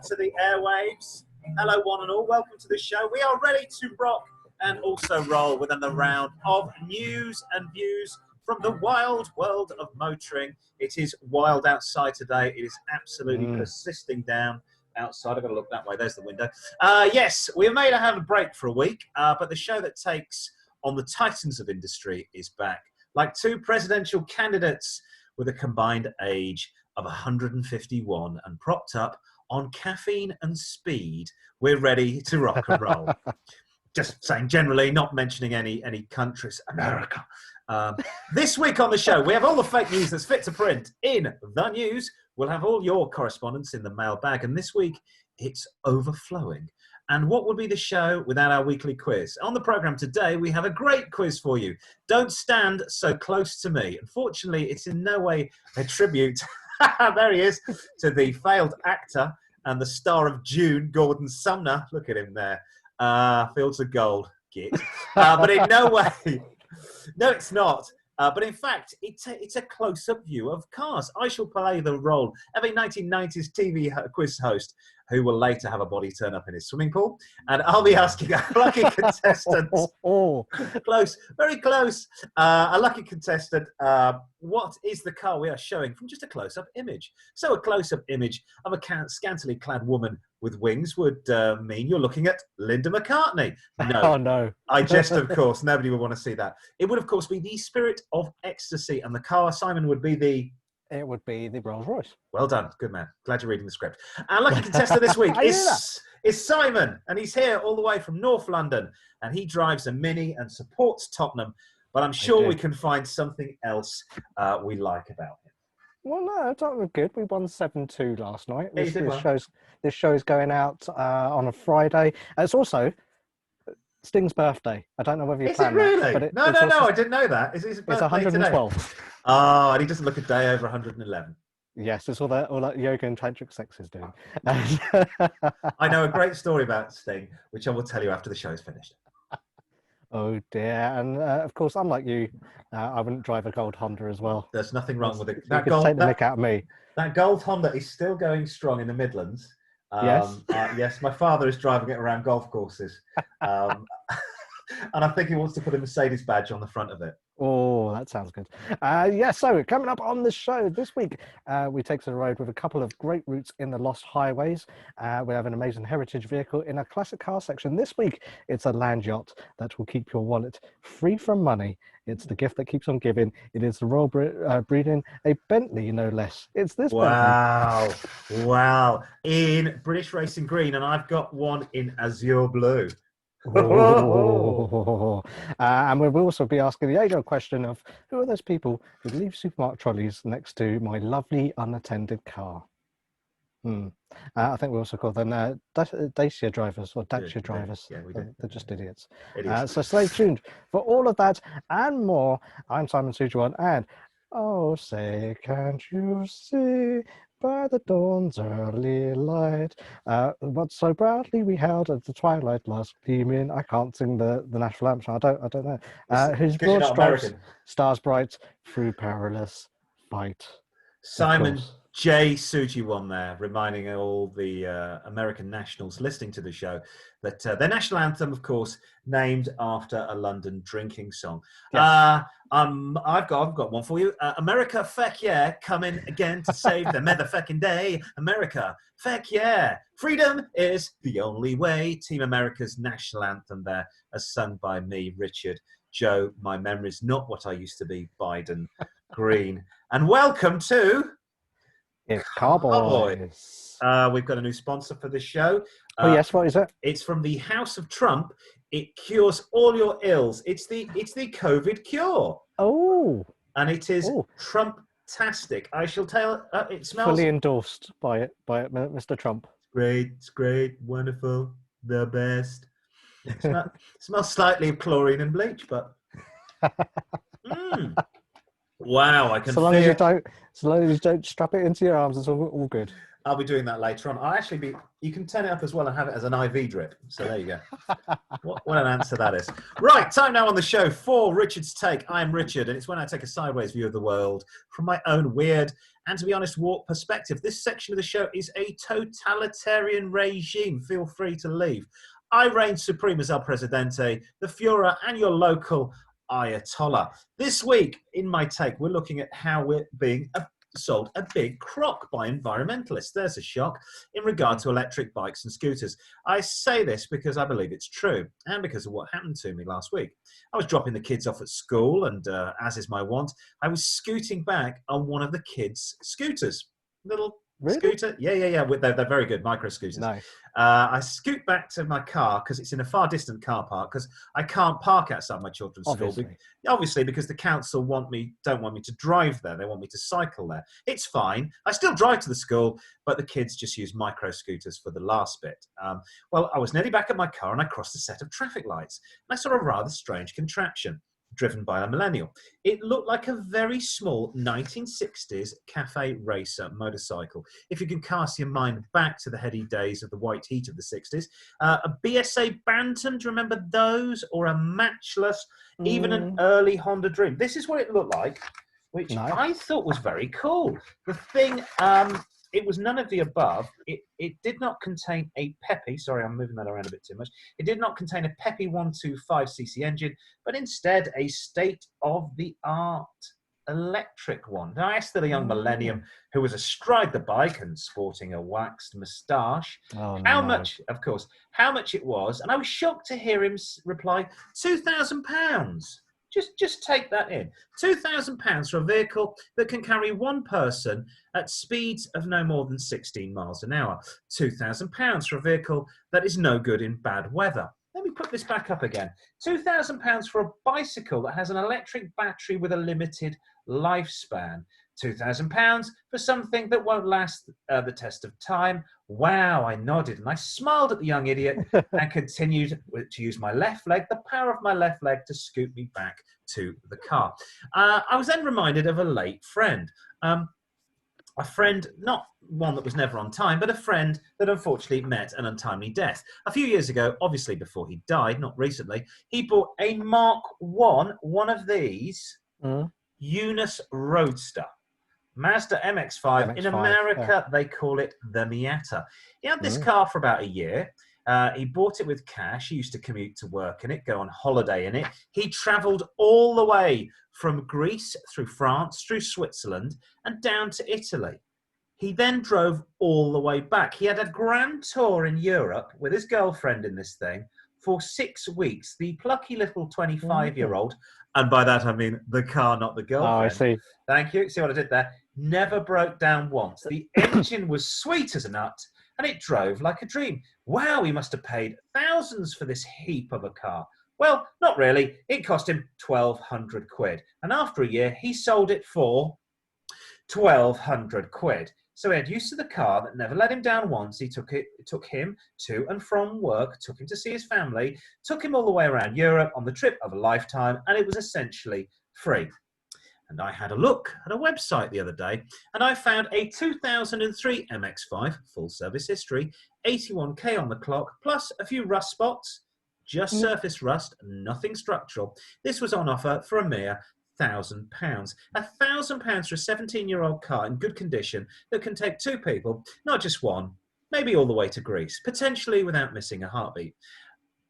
to the airwaves. Hello, one and all. Welcome to the show. We are ready to rock and also roll with another round of news and views from the wild world of motoring. It is wild outside today. It is absolutely persisting down outside. I've got to look that way. There's the window. Yes, we may have a break for a week, but the show that takes on the titans of industry is back. Like two presidential candidates with a combined age of 151 and propped up on caffeine and speed, we're ready to rock and roll. Just saying generally, not mentioning any countries. America. This week on the show, we have all the fake news that's fit to print. In the news, we'll have all your correspondence in the mailbag. And this week, it's overflowing. And what would be the show without our weekly quiz? On the programme today, we have a great quiz for you. Don't stand so close to me. Unfortunately, it's in no way a tribute, there he is, to the failed actor and the star of Dune, Gordon Sumner. Look at him there. Fields of gold, git. But in no way, no, it's not. But in fact, it's a close-up view of cars. I shall play the role of a 1990s TV quiz host who will later have a body turn up in his swimming pool. And I'll be asking a lucky contestant, close, very close, a lucky contestant, what is the car we are showing from just a close-up image? So a close-up image of a scantily clad woman with wings would mean you're looking at Linda McCartney. No. Oh, no. I jest, of course. Nobody would want to see that. It would, of course, be the Spirit of Ecstasy. And the car, Simon, would be the... It would be the Rolls Royce. Well done. Good man. Glad you're reading the script. Our lucky contestant this week is Simon. And he's here all the way from North London. And he drives a Mini and supports Tottenham. But I'm sure we can find something else we like about him. Well, no, Tottenham were good. We won 7-2 last night. Yeah, This show's going out on a Friday. It's also Sting's birthday. I don't know whether you planned really? that. But no, I didn't know that. It's his birthday. It's 112. Today? Oh, and he doesn't look a day over 111. Yes, it's all that yoga and tantric sex is doing. I know a great story about Sting, which I will tell you after the show's finished. Oh dear, and of course, unlike you, I wouldn't drive a gold Honda as well. There's nothing wrong with it. Take the mick out of me. That gold Honda is still going strong in the Midlands. Yes. Yes, my father is driving it around golf courses. And I think he wants to put a Mercedes badge on the front of it. Oh, that sounds good. So coming up on the show this week, we take to the road with a couple of great routes in the Lost Highways. We have an amazing heritage vehicle in our classic car section. This week, it's a land yacht that will keep your wallet free from money. It's the gift that keeps on giving. It is the royal breeding, a Bentley, no less. It's this Bentley. Wow. In British Racing Green, and I've got one in Azure Blue. And we'll also be asking the age-old question of who are those people who leave supermarket trolleys next to my lovely unattended car? I think we also call them Dacia drivers or Dacia drivers. Yeah, we do. They're just idiots. So stay tuned for all of that and more. I'm Simon Sujuan, and oh, say, can't you see by the dawn's early light, what so proudly we held at the twilight last gleaming. I can't sing the national anthem. I don't know. Whose broad stripes stars bright through perilous fight. Simon J. Sujiwan there, reminding all the American nationals listening to the show that their national anthem, of course, named after a London drinking song. Yes. I've got one for you. America, feck yeah, coming again to save the motherfucking day. America, feck yeah, freedom is the only way. Team America's national anthem there, as sung by me, Richard. Joe, my memory's not what I used to be, Biden, Green. And welcome to... It's Car-Boyz. We've got a new sponsor for this show. Oh yes, what is it? It's from the House of Trump. It cures all your ills. It's the COVID cure. Oh, and it is Trump-tastic. I shall tell. It smells fully endorsed by Mr. Trump. It's great, wonderful, the best. Smells slightly of chlorine and bleach, but. Wow, I can So long as you feel. don't strap it into your arms, it's all good. I'll be doing that later on. I'll actually be. You can turn it up as well and have it as an IV drip. So there you go. What an answer that is. Right, time now on the show for Richard's Take. I'm Richard, and it's when I take a sideways view of the world from my own weird and, to be honest, warped perspective. This section of the show is a totalitarian regime. Feel free to leave. I reign supreme as El Presidente, the Führer, and your local Ayatollah. This week, in my take, we're looking at how we're being sold a big crock by environmentalists. There's a shock in regard to electric bikes and scooters. I say this because I believe it's true and because of what happened to me last week. I was dropping the kids off at school and, as is my wont, I was scooting back on one of the kids' scooters. Little scooter? Yeah. They're very good, micro scooters. Nice. I scoot back to my car because it's in a far distant car park because I can't park outside my children's school. Obviously, because the council don't want me to drive there. They want me to cycle there. It's fine. I still drive to the school, but the kids just use micro scooters for the last bit. Well, I was nearly back at my car and I crossed a set of traffic lights. And I saw a rather strange contraption driven by a millennial. It looked like a very small 1960s cafe racer motorcycle. If you can cast your mind back to the heady days of the white heat of the 60s, a BSA Bantam, do you remember those? Or a Matchless, even an early Honda Dream. This is what it looked like, which I thought was very cool. The thing, it was none of the above. It did not contain a peppy. Sorry, I'm moving that around a bit too much. It did not contain a peppy 125cc engine, but instead a state-of-the-art electric one. Now, I asked the young millennium who was astride the bike and sporting a waxed moustache how much it was, and I was shocked to hear him reply, £2,000. Just take that in. £2,000 for a vehicle that can carry one person at speeds of no more than 16 miles an hour. £2,000 for a vehicle that is no good in bad weather. Let me put this back up again. £2,000 for a bicycle that has an electric battery with a limited lifespan. £2,000 for something that won't last the test of time. Wow, I nodded and I smiled at the young idiot and continued to use my left leg, the power of my left leg, to scoot me back to the car. I was then reminded of a late friend. A friend, not one that was never on time, but a friend that unfortunately met an untimely death. A few years ago, obviously before he died, not recently, he bought a Mark I, one of these, Eunice Roadster. Mazda MX-5. In America, they call it the Miata. He had this car for about a year. He bought it with cash. He used to commute to work in it, go on holiday in it. He travelled all the way from Greece, through France, through Switzerland, and down to Italy. He then drove all the way back. He had a grand tour in Europe with his girlfriend in this thing for 6 weeks. The plucky little 25-year-old, and by that I mean the car, not the girlfriend. Oh, I see. Thank you. See what I did there? Never broke down once. The engine was sweet as a nut, and it drove like a dream. Wow, he must have paid thousands for this heap of a car. Well, not really. It cost him 1,200 quid. And after a year, he sold it for 1,200 quid. So he had use to the car that never let him down once. It took him to and from work, took him to see his family, took him all the way around Europe on the trip of a lifetime, and it was essentially free. And I had a look at a website the other day, and I found a 2003 MX-5, full service history, 81k on the clock, plus a few rust spots, just surface rust, nothing structural. This was on offer for a mere £1,000. £1,000 for a 17-year-old car in good condition that can take two people, not just one, maybe all the way to Greece, potentially without missing a heartbeat.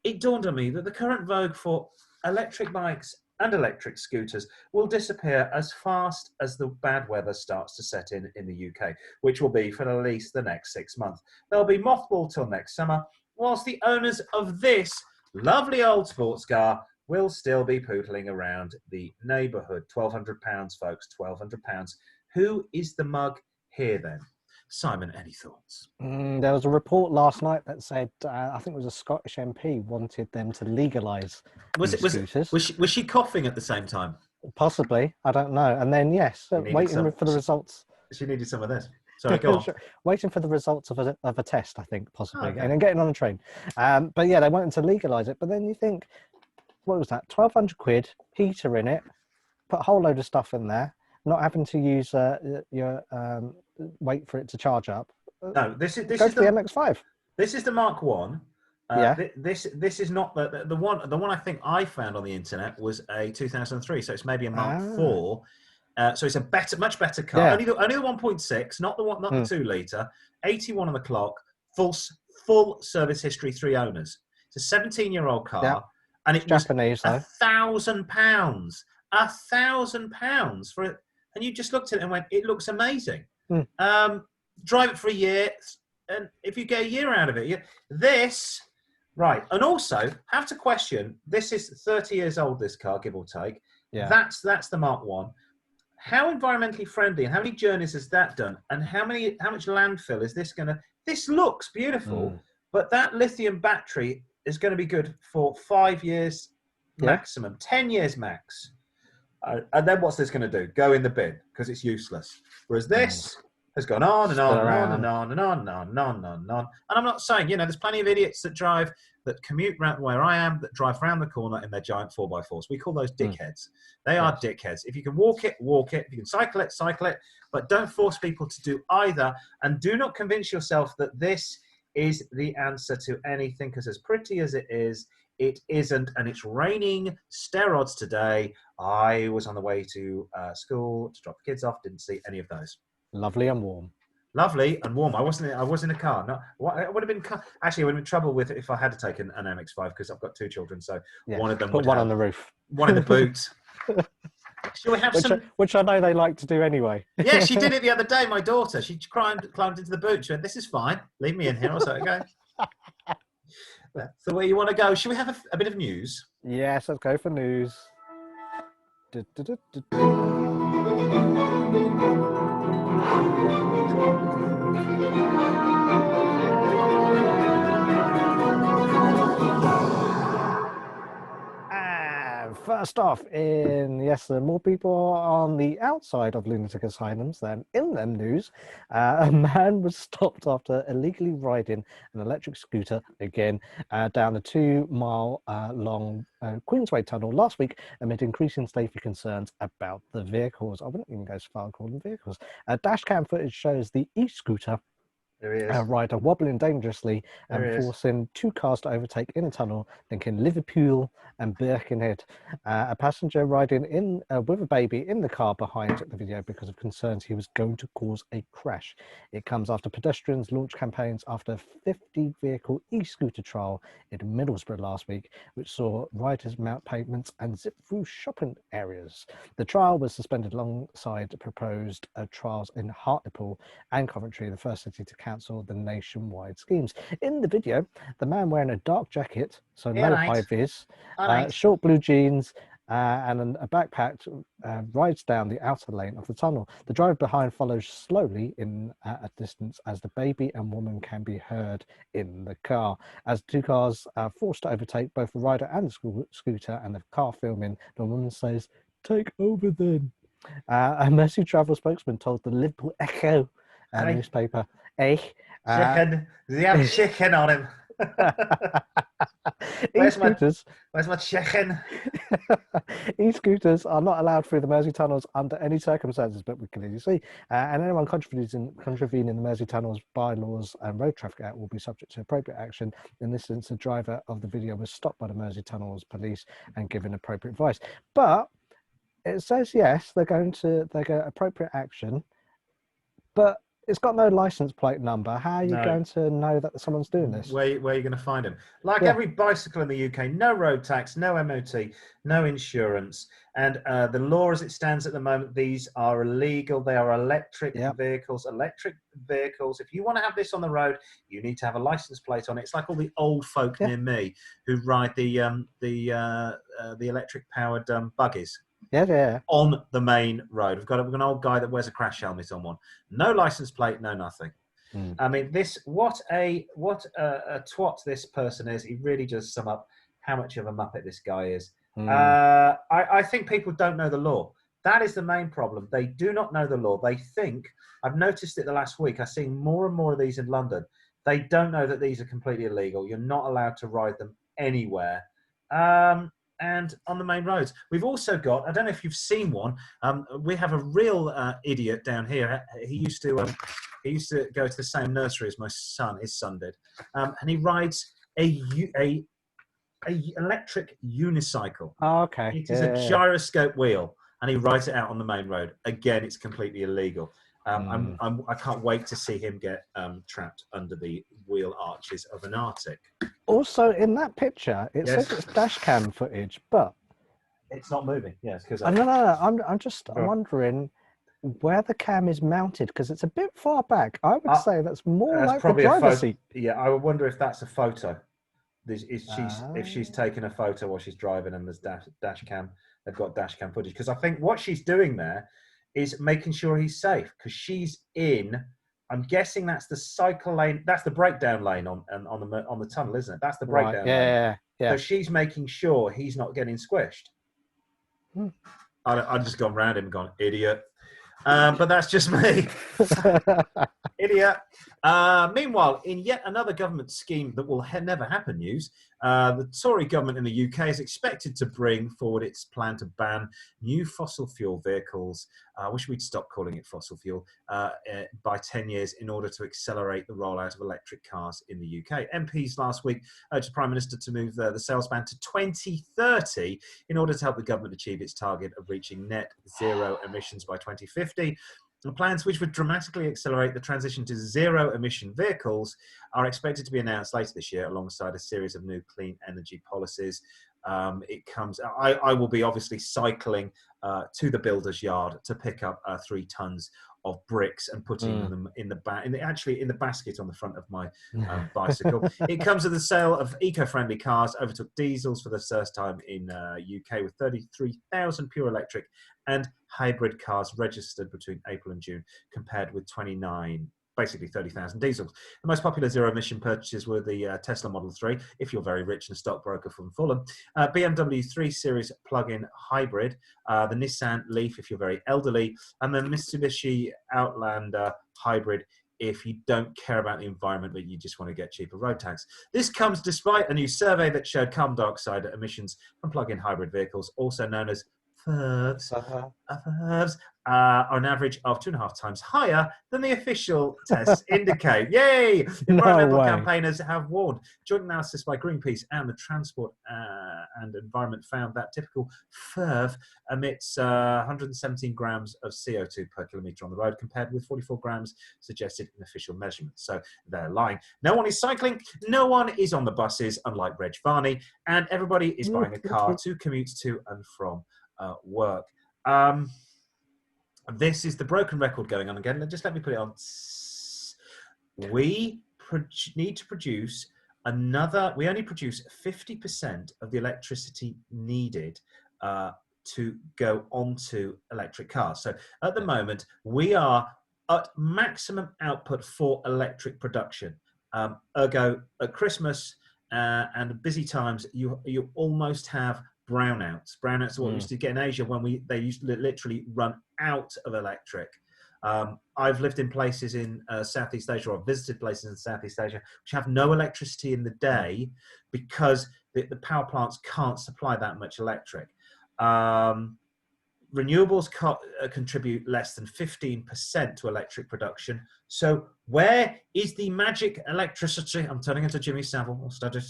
It dawned on me that the current vogue for electric bikes and electric scooters will disappear as fast as the bad weather starts to set in the UK, which will be for at least the next 6 months. They'll be mothballed till next summer, whilst the owners of this lovely old sports car will still be pootling around the neighbourhood. £1,200, folks, £1,200. Who is the mug here then? Simon, any thoughts? There was a report last night that said, I think it was a Scottish MP wanted them to legalise scooters. Was she coughing at the same time? Possibly, I don't know. And then, yes, waiting for the results. She needed some of this. Sorry, go on. Waiting for the results of a test, I think, possibly, and then getting on a train. But yeah, they wanted to legalise it. But then you think, what was that? 1,200 quid, heater in it, put a whole load of stuff in there. not having to use your wait for it to charge up. No, this Go is for the MX-5. This is the Mark One. Yeah. This is not the one. The one I think I found on the internet was a 2003, so it's maybe a Mark IV. So it's a much better car. Yeah. Only the 1.6, not the 2 litre. 81 on the clock. Full service history, 3 owners. It's a 17-year-old car, Yeah. and it was Japanese though. £1,000. £1,000 for it, and you just looked at it and went, "It looks amazing." Drive it for a year, and if you get a year out of it, this. Right, and also have to question. This is 30 years old. This car, give or take. Yeah. That's the Mark One. How environmentally friendly and how many journeys has that done? And how much landfill is this going to? This looks beautiful, but that lithium battery is going to be good for 5 years maximum, 10 years max. And then what's this going to do? Go in the bin because it's useless. Whereas this has gone on and on and on and on and on and on and on and on. And I'm not saying, there's plenty of idiots that commute around where I am, that drive around the corner in their giant 4x4s. We call those dickheads. They are dickheads. If you can walk it, walk it. If you can cycle it, cycle it. But don't force people to do either. And do not convince yourself that this is the answer to anything, because as pretty as it is, it isn't. And it's raining steroids today. I was on the way to school to drop the kids off. Didn't see any of those. Lovely and warm. Lovely and warm. I was in a car. I would have been actually. I would have been in trouble with it if I had to take an MX-5 because I've got 2 children. So one of them put one on the roof, one in the boot. Shall we have which I know they like to do anyway. Yeah, she did it the other day. My daughter, she climbed into the boot. She went, "This is fine. Leave me in here." I was like, "Okay." So where you want to go? Shall we have a bit of news? Yes, let's go for news. First off, more people on the outside of lunatic asylums than in them news. A man was stopped after illegally riding an electric scooter again down a 2-mile long Queensway tunnel last week amid increasing safety concerns about the vehicles. I wouldn't even go so far to call them vehicles. Dash cam footage shows the e-scooter rider wobbling dangerously and forcing 2 cars to overtake in a tunnel, linking Liverpool and Birkenhead. A passenger riding in with a baby in the car behind took the video because of concerns he was going to cause a crash. It comes after pedestrians launched campaigns after a 50-vehicle e-scooter trial in Middlesbrough last week, which saw riders mount pavements and zip through shopping areas. The trial was suspended alongside proposed trials in Hartlepool and Coventry, the first city to cancel the nationwide schemes. In the video, the man wearing a dark jacket, so no high vis, short blue jeans, and a backpack rides down the outer lane of the tunnel. The driver behind follows slowly in a distance as the baby and woman can be heard in the car. As 2 cars are forced to overtake both the rider and the scooter and the car filming, the woman says, "Take over then." A Mercy Travel spokesman told the Liverpool Echo newspaper, chicken. Does he have chicken on him? Where's my chicken? E-scooters are not allowed through the Mersey tunnels under any circumstances, but we can clearly see. And anyone contravening the Mersey tunnels bylaws and Road Traffic Act will be subject to appropriate action. In this instance, the driver of the video was stopped by the Mersey tunnels police and given appropriate advice. But it says yes, they're going to appropriate action, but it's got no license plate number. How are you going to know that someone's doing this? Where are you going to find them? Like every bicycle in the UK, no road tax, no MOT, no insurance. And the law as it stands at the moment, these are illegal. They are electric vehicles. Electric vehicles. If you want to have this on the road, you need to have a license plate on it. It's like all the old folk near me who ride the electric powered buggies. On the main road. We've got an old guy that wears a crash helmet on one. No license plate, no nothing. I mean, what a twat this person is. He really does sum up how much of a muppet this guy is. I think people don't know the law. That is the main problem. They do not know the law. They think, I've noticed it the last week, I've seen more and more of these in London. They don't know that these are completely illegal. You're not allowed to ride them anywhere. and on the main roads. We've also got, I don't know if you've seen one, we have a real idiot down here. He used to go to the same nursery as his son did, and he rides a electric unicycle. Oh, okay. It is a gyroscope wheel, and he rides it out on the main road. Again, it's completely illegal. I can't wait to see him get trapped under the wheel arches of an Arctic. Also, in that picture, it says it's dash cam footage, but it's not moving. Yes, because no. I'm just wondering where the cam is mounted, because it's a bit far back. I would say that's more like the driver's seat. Yeah, I would wonder if that's a photo. If she's taken a photo while she's driving and there's dash cam, they've got dash cam footage. Because I think what she's doing there is making sure he's safe, because she's in. I'm guessing that's the cycle lane. That's the breakdown lane on the tunnel, isn't it? That's the breakdown lane. Yeah. So she's making sure he's not getting squished. I've just gone round him and gone, idiot. But that's just me. Idiot. Meanwhile, in yet another government scheme that will never happen news, the Tory government in the UK is expected to bring forward its plan to ban new fossil fuel vehicles. I wish we'd stop calling it fossil fuel, by 10 years in order to accelerate the rollout of electric cars in the UK. MPs last week urged the Prime Minister to move the sales ban to 2030 in order to help the government achieve its target of reaching net zero emissions by 2050. The plans, which would dramatically accelerate the transition to zero-emission vehicles, are expected to be announced later this year alongside a series of new clean energy policies. I will be obviously cycling to the builder's yard to pick up 3 tons of bricks and putting them in the basket on the front of my bicycle. It comes with the sale of eco-friendly cars, overtook diesels for the first time in UK, with 33,000 pure electric and hybrid cars registered between April and June, compared with 30,000 diesels. The most popular zero-emission purchases were the Tesla Model 3, if you're very rich and a stockbroker from Fulham, BMW 3 Series plug-in hybrid, the Nissan Leaf, if you're very elderly, and the Mitsubishi Outlander hybrid, if you don't care about the environment but you just want to get cheaper road tax. This comes despite a new survey that showed carbon dioxide emissions from plug-in hybrid vehicles, also known as FERVs, are an average of 2.5 times higher than the official tests indicate. Yay! Environmental campaigners have warned. Joint analysis by Greenpeace and the Transport and Environment found that typical FERV emits 117 grams of CO2 per kilometre on the road, compared with 44 grams suggested in official measurements. So they're lying. No one is cycling, no one is on the buses, unlike Reg Varney, and everybody is buying a car to commute to and from work. This is the broken record going on again. Just let me put it on. We need to produce we only produce 50% of the electricity needed to go onto electric cars. So at the moment, we are at maximum output for electric production. Ergo, at Christmas and busy times, you almost have brownouts. Brownouts are what we used to get in Asia when they used to literally run out of electric. I've lived in places in Southeast Asia, or I've visited places in Southeast Asia, which have no electricity in the day because the power plants can't supply that much electric. Renewables contribute less than 15% to electric production. So where is the magic electricity? I'm turning into Jimmy Savile. Study.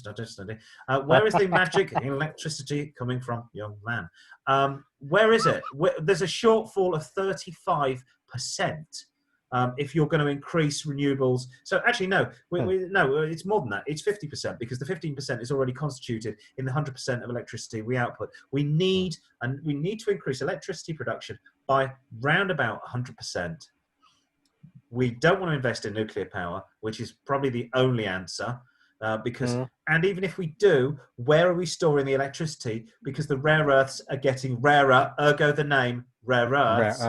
Where is the magic electricity coming from, young man? Where is it? There's a shortfall of 35%. If you're going to increase renewables. So actually, no, it's more than that. It's 50%, because the 15% is already constituted in the 100% of electricity we output. We need to increase electricity production by round about 100%. We don't want to invest in nuclear power, which is probably the only answer. And even if we do, where are we storing the electricity? Because the rare earths are getting rarer, ergo the name rare earths.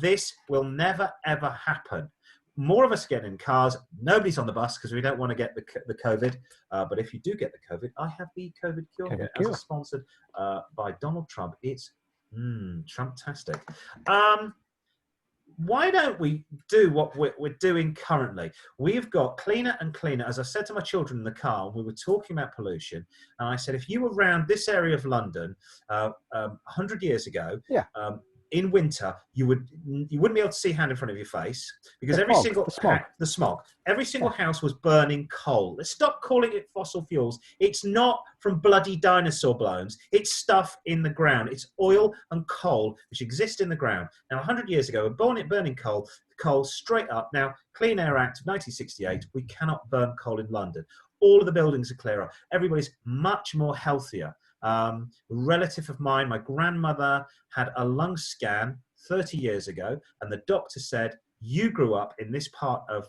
This will never, ever happen. More of us get in cars. Nobody's on the bus because we don't want to get the COVID. But if you do get the COVID, I have the COVID cure here, as sponsored by Donald Trump. It's Trump-tastic. why don't we do what we're doing currently? We've got cleaner and cleaner. As I said to my children in the car, we were talking about pollution, and I said, if you were around this area of London 100 years ago, Yeah. in winter, you wouldn't be able to see a hand in front of your face because The smog. Every single house was burning coal. Let's stop calling it fossil fuels. It's not from bloody dinosaur bones. It's stuff in the ground. It's oil and coal which exist in the ground. Now, 100 years ago, we're burning coal straight up. Now, Clean Air Act of 1968, we cannot burn coal in London. All of the buildings are clearer. Everybody's much more healthier. A relative of mine, my grandmother, had a lung scan 30 years ago, and the doctor said, you grew up in this part of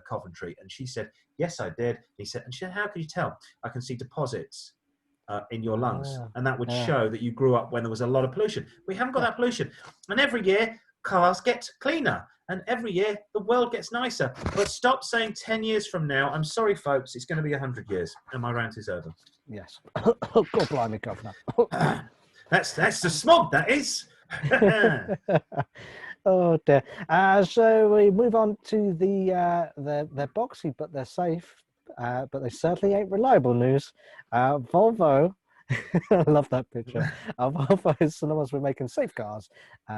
Coventry. And she said, yes, I did. He said, how can you tell? I can see deposits in your lungs. And that would show that you grew up when there was a lot of pollution. We haven't got that pollution. And every year, cars get cleaner. And every year, the world gets nicer. But stop saying 10 years from now. I'm sorry, folks. It's going to be 100 years. And my rant is over. Yes. God blimey, Governor. That's the smog, that is. Oh dear. So we move on to they're boxy, but they're safe. But they certainly ain't reliable news. Volvo. I love that picture. Volvo is the ones we're making safe cars,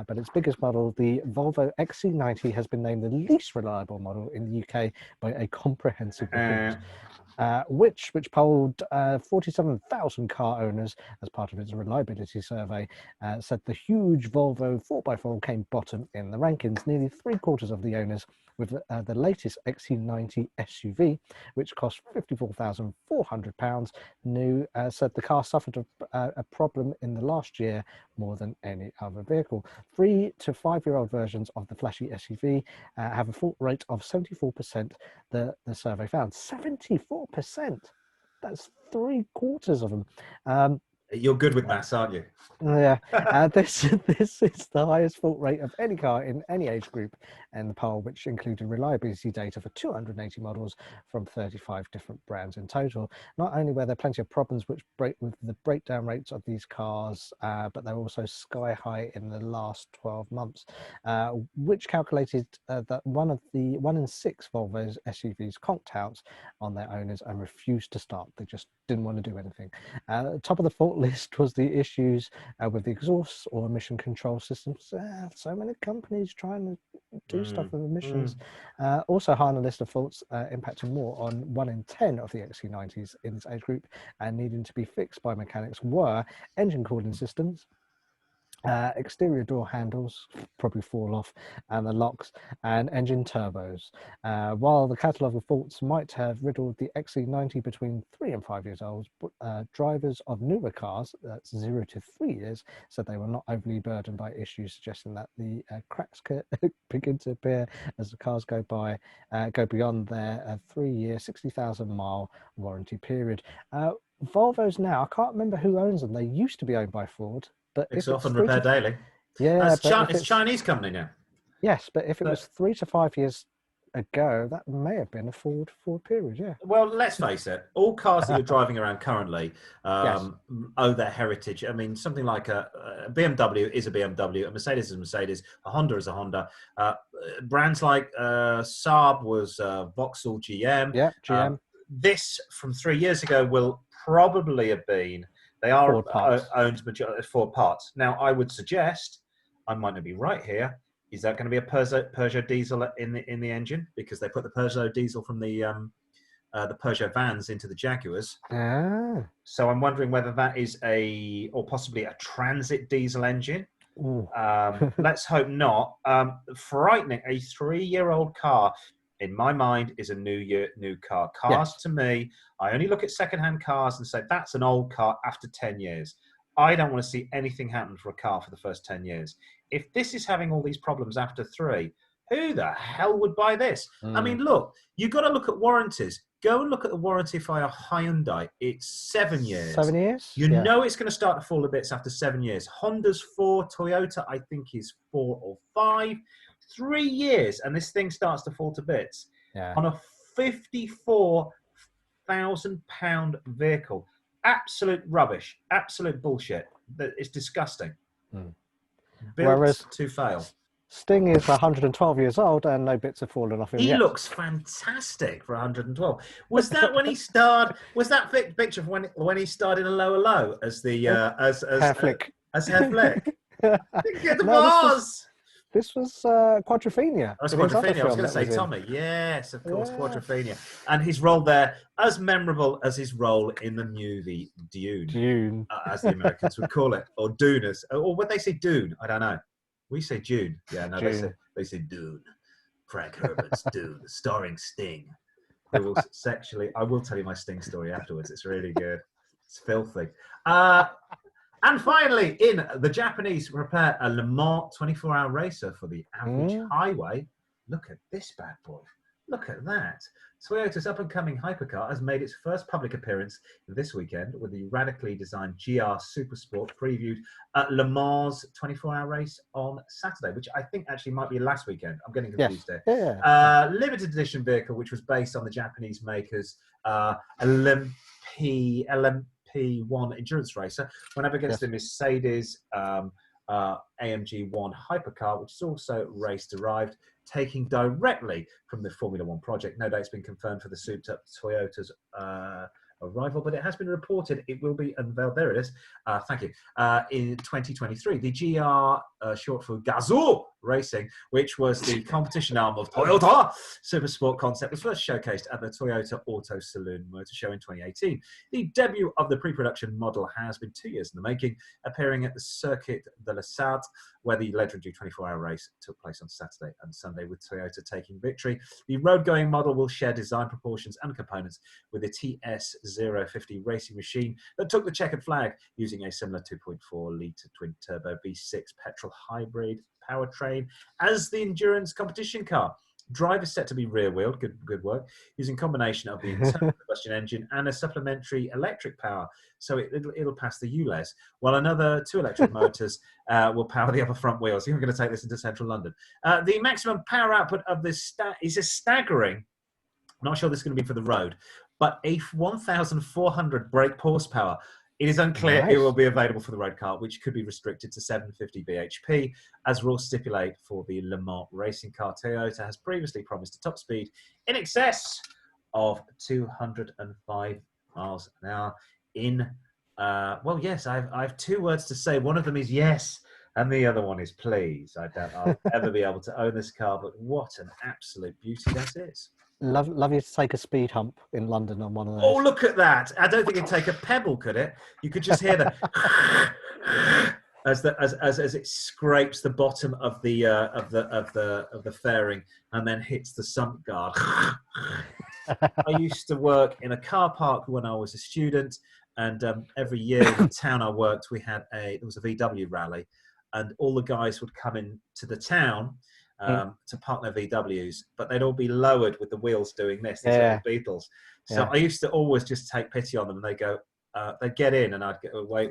but its biggest model, the Volvo XC90, has been named the least reliable model in the UK by a comprehensive report. Which polled 47,000 car owners as part of its reliability survey, said the huge Volvo 4x4 came bottom in the rankings. Nearly 3/4 of the owners with the latest XC90 SUV, which cost £54,400 new, said the car suffered a problem in the last year more than any other vehicle. 3 to 5 year old versions of the flashy SUV have a fault rate of 74%, the survey found. 74%! That's 3/4 of them. You're good with maths, aren't you? Yeah, this is the highest fault rate of any car in any age group in the poll, which included reliability data for 280 models from 35 different brands in total. Not only were there plenty of problems with the breakdown rates of these cars, but they were also sky high in the last 12 months, which calculated that 1 in 6 Volvo's SUVs conked out on their owners and refused to start. They just didn't want to do anything. Top of the fault list was the issues with the exhaust or emission control systems. So many companies trying to do stuff with emissions. Also high on the list of faults, impacting more on 1 in 10 of the XC90s in this age group and needing to be fixed by mechanics were engine cooling systems, exterior door handles probably fall off, and the locks and engine turbos. While the catalogue of faults might have riddled the XC90 between 3 and 5 years old, drivers of newer cars, that's 0 to 3 years, said they were not overly burdened by issues, suggesting that the cracks could begin to appear as the cars go beyond their 3-year, 60,000 mile warranty period. Volvos now, I can't remember who owns them. They used to be owned by Ford. But it's often Repair Daily. Yeah, it's a Chinese company now. Yes, but if it was 3 to 5 years ago, that may have been a Ford period. Yeah. Well, let's face it. All cars that you're driving around currently owe their heritage. I mean, something like a BMW is a BMW, a Mercedes is a Mercedes, a Honda is a Honda. Brands like Saab was Vauxhall, GM. Yeah, GM. This from 3 years ago will probably have been. They are owned majority Ford parts. Now, I would suggest, I might not be right here, is that going to be a Peugeot diesel in the engine? Because they put the Peugeot diesel from the Peugeot vans into the Jaguars. So I'm wondering whether that is possibly a transit diesel engine. Let's hope not. Frightening. A 3-year-old car, in my mind, is a new car. Cars, to me, I only look at second-hand cars and say, that's an old car after 10 years. I don't want to see anything happen for a car for the first 10 years. If this is having all these problems after 3, who the hell would buy this? I mean, look, you've got to look at warranties. Go and look at the warranty for a Hyundai. It's 7 years. 7 years? You know it's going to start to fall to bits after 7 years. Honda's 4, Toyota, I think, is 4 or 5. 3 years, and this thing starts to fall to bits on a £54,000 vehicle. Absolute rubbish. Absolute bullshit. It's disgusting. Built to fail. Sting is 112 years old and no bits have fallen off him He yet. looks fantastic for 112. Was that when he starred? Was that picture from when he starred in A Lower Low as the Hair flick? as Hair Flick? I think it No, was. This was Quadrophenia. That was in his other Quadrophenia. I was film going to that say was in. Tommy. Yes, of course, Yeah. Quadrophenia. And his role there, as memorable as his role in the movie Dune, Dune. as the Americans would call it, or Dune, or would they say Dune? I don't know. We say June. Yeah, no, Dune. they say Dune. Frank Herbert's Dune, starring Sting, who will sexually. I will tell you my Sting story afterwards. It's really good. It's filthy. And finally, in the Japanese, prepare a Le Mans 24-hour racer for the average highway. Look at this bad boy. Look at that. Toyota's up-and-coming hypercar has made its first public appearance this weekend with the radically designed GR Supersport previewed at Le Mans 24-hour race on Saturday, which I think actually might be last weekend. I'm getting confused there. Yeah. Limited edition vehicle, which was based on the Japanese makers LMP1 endurance racer, went up against the Mercedes AMG 1 hypercar, which is also race-derived, taking directly from the Formula One project. No date's been confirmed for the souped-up Toyota's arrival, but it has been reported it will be unveiled. There it is. Thank you. In 2023, the GR, short for Gazoo Racing, which was the competition arm of Toyota Supersport concept, was first showcased at the Toyota Auto Saloon Motor Show in 2018. The debut of the pre-production model has been 2 years in the making, appearing at the Circuit de la Sarthe, where the legendary 24-hour race took place on Saturday and Sunday, with Toyota taking victory. The road-going model will share design proportions and components with the TS050 racing machine that took the checkered flag, using a similar 2.4-litre twin-turbo V6 petrol hybrid powertrain as the endurance competition car. Drive is set to be rear-wheeled, good work, using combination of the internal combustion engine and a supplementary electric power, so it'll pass the ULEZ, while another 2 electric motors will power the upper front wheels. You're going to take this into central London. The maximum power output of this is a staggering, I'm not sure this is going to be for the road, but a 1,400 brake horsepower. It is unclear it will be available for the road car, which could be restricted to 750 bhp, as rules stipulate for the Le Mans racing car. Toyota has previously promised a top speed in excess of 205 miles an hour in, well, yes, I have 2 words to say. One of them is yes, and the other one is please. I doubt I'll ever be able to own this car, but what an absolute beauty that is. Love you to take a speed hump in London on one of those. Oh, look at that! I don't think it'd take a pebble, could it? You could just hear the as it scrapes the bottom of the fairing and then hits the sump guard. I used to work in a car park when I was a student, and every year in the town I worked, there was a VW rally, and all the guys would come into the town to park their VWs, but they'd all be lowered with the wheels doing this, these little Beetles. So I used to always just take pity on them, and they go, they'd get in, and I'd go, wait.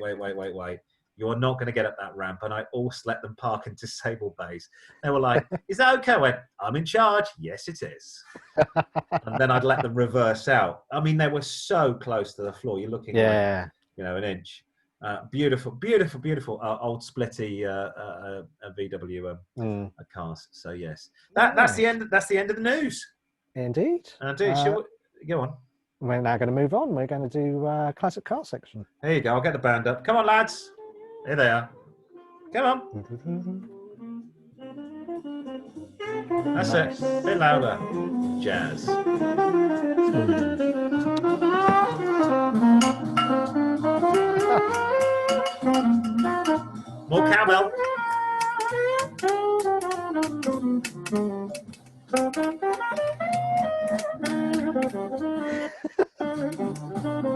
You're not going to get up that ramp. And I always let them park in disabled bays. They were like, is that okay? I went, I'm in charge. Yes, it is. And then I'd let them reverse out. I mean, they were so close to the floor. You're looking like, an inch. Beautiful old splitty VW cars. So yes, that's the end. That's the end of the news. Indeed. Go on. We're now going to move on. We're going to do classic car section. There you go. I'll get the band up. Come on, lads. Here they are. Come on. That's it. A bit louder. Jazz. More cowbell.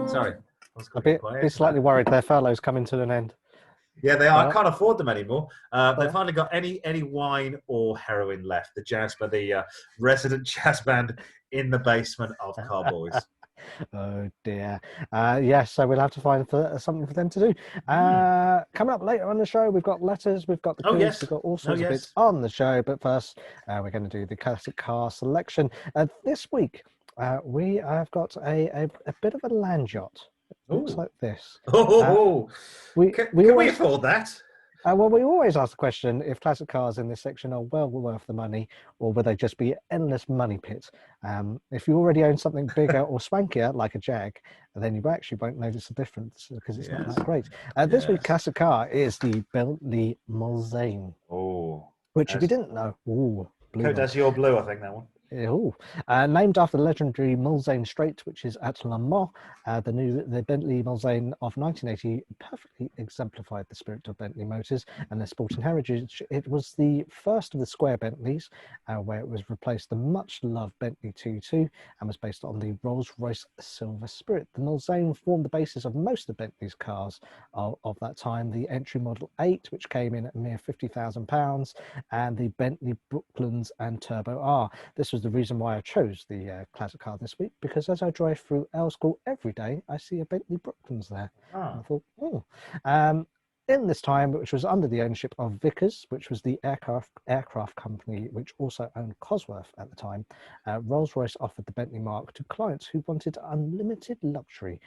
Sorry. I'd be slightly worried their furlough's coming to an end. Yeah, they are. I can't afford them anymore. They've hardly got any wine or heroin left. The resident jazz band in the basement of Car-Boyz. Oh dear. Yes, so we'll have to find something for them to do. Coming up later on the show, we've got letters, we've got the quiz, we've got all sorts of bits on the show. But first, we're going to do the classic car selection. This week, we have got a bit of a land yacht. It looks like this. Can we afford that? Well, we always ask the question if classic cars in this section are well worth the money, or will they just be endless money pit? If you already own something bigger or swankier, like a Jag, then you actually won't notice the difference because it's not that great. This week's classic car is the Bentley Mulsanne, Oh, which if you didn't know, blue one. that's your blue, I think, that one. Named after the legendary Mulsanne Strait, which is at Le Mans, the Bentley Mulsanne of 1980 perfectly exemplified the spirit of Bentley Motors and their sporting heritage. It was the first of the square Bentleys, where it was replaced the much-loved Bentley 2.2 and was based on the Rolls-Royce Silver Spirit. The Mulsanne formed the basis of most of Bentley's cars of that time. The entry Model 8, which came in at a mere £50,000, and the Bentley Brooklands and Turbo R. This was the reason why I chose the classic car this week, because as I drive through L School every day, I see a Bentley Brooklands there. I thought, in this time, which was under the ownership of Vickers, which was the aircraft company which also owned Cosworth at the time, Rolls-Royce offered the Bentley marque to clients who wanted unlimited luxury,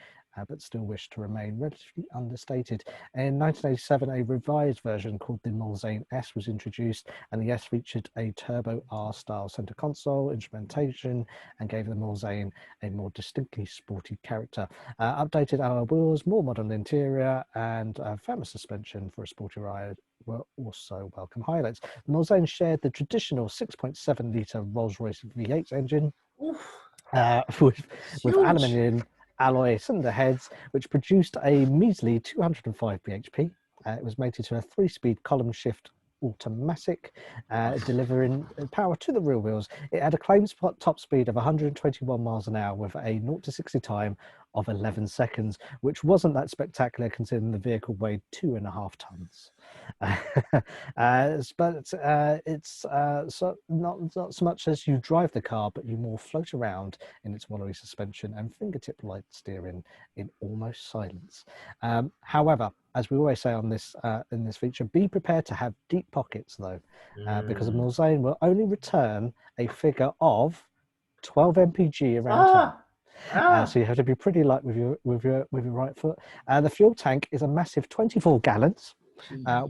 but still wished to remain relatively understated. In 1987, a revised version called the Mulsanne S was introduced, and the S featured a Turbo R-style centre console, instrumentation, and gave the Mulsanne a more distinctly sporty character. Updated alloy wheels, more modern interior, and famous suspension for a sporty ride were also welcome highlights. The Mulsanne shared the traditional 6.7-litre Rolls-Royce V8 engine with aluminium alloy cylinder heads, which produced a measly 205 bhp. It was mated to a 3-speed column shift automatic, delivering power to the rear wheels. It had a claimed top speed of 121 miles an hour with a 0 to 60 time of 11 seconds, which wasn't that spectacular considering the vehicle weighed 2.5 tons. It's not so much as you drive the car, but you more float around in its wallowy suspension and fingertip light steering in almost silence. However, as we always say on this in this feature, be prepared to have deep pockets though, because the Mulsanne will only return a figure of 12 mpg around town. So you have to be pretty light with your right foot. The fuel tank is a massive 24 gallons,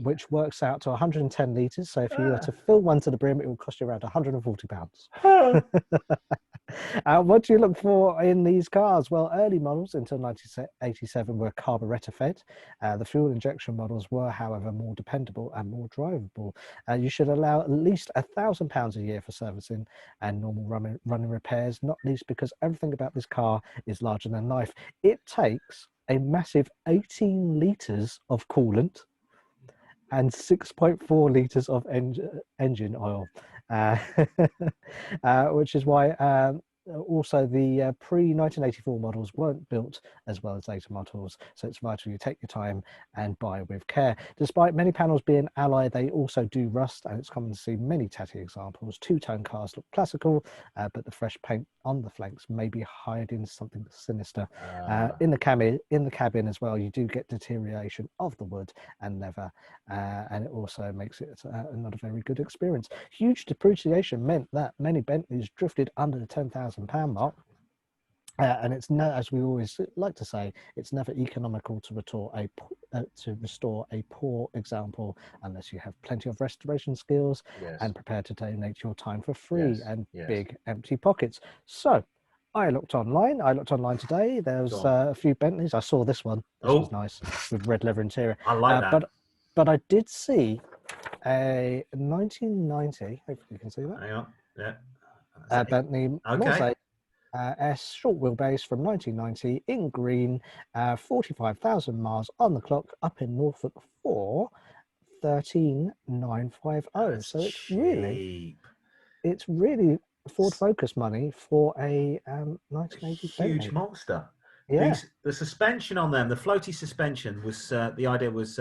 which works out to 110 litres. So if you were to fill one to the brim, it will cost you around £140. What do you look for in these cars? Well, early models until 1987 were carburettor fed. The fuel injection models were, however, more dependable and more drivable. You should allow at least £1,000 a year for servicing and normal running repairs, not least because everything about this car is larger than life. It takes a massive 18 litres of coolant and 6.4 litres of engine oil, which is why also the pre-1984 models weren't built as well as later models, so it's vital you take your time and buy with care. Despite many panels being alloy, they also do rust, and it's common to see many tatty examples. Two-tone cars look classical, but the fresh paint on the flanks may be hiding something sinister. In the cabin as well, you do get deterioration of the wood and leather, and it also makes it not a very good experience. Huge depreciation meant that many Bentleys drifted under the £10,000 mark, and it's as we always like to say, it's never economical to restore a poor example unless you have plenty of restoration skills and prepared to donate your time for free and big empty pockets. So I looked online today. There was a few Bentleys. I saw this one. This was nice with red leather interior. I like that. But I did see a 1990, hopefully you can see that. Hang on. Yeah. Bentley Mulsanne S short wheelbase from 1990 in green, 45,000 miles on the clock, up in Norfolk for 13,950. So it's really Ford Focus money for a 1980 huge Bentley. monster. Yeah. The suspension on them, the floaty suspension was the idea was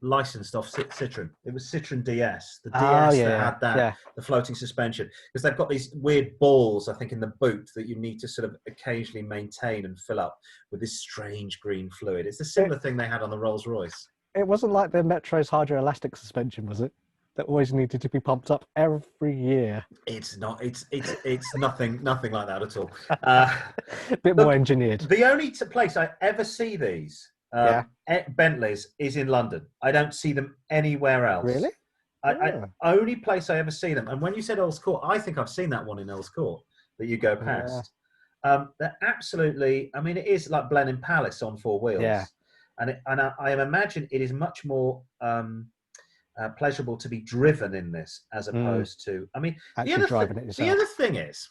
licensed off Citroen. It was Citroen DS, the DS that had that, the floating suspension, because they've got these weird balls, I think, in the boot that you need to sort of occasionally maintain and fill up with this strange green fluid. It's a similar thing they had on the Rolls-Royce. It wasn't like the Metro's hydroelastic suspension, was it? That always needed to be pumped up every year. It's not. It's nothing like that at all. A bit more engineered. The only place I ever see these Bentley's is in London. I don't see them anywhere else. Really? Only place I ever see them. And when you said Earl's Court, I think I've seen that one in Earl's Court that you go past. They're absolutely. I mean, it is like Blenheim Palace on four wheels. Yeah. And I imagine it is much more pleasurable to be driven in this as opposed to. I mean, the other thing is.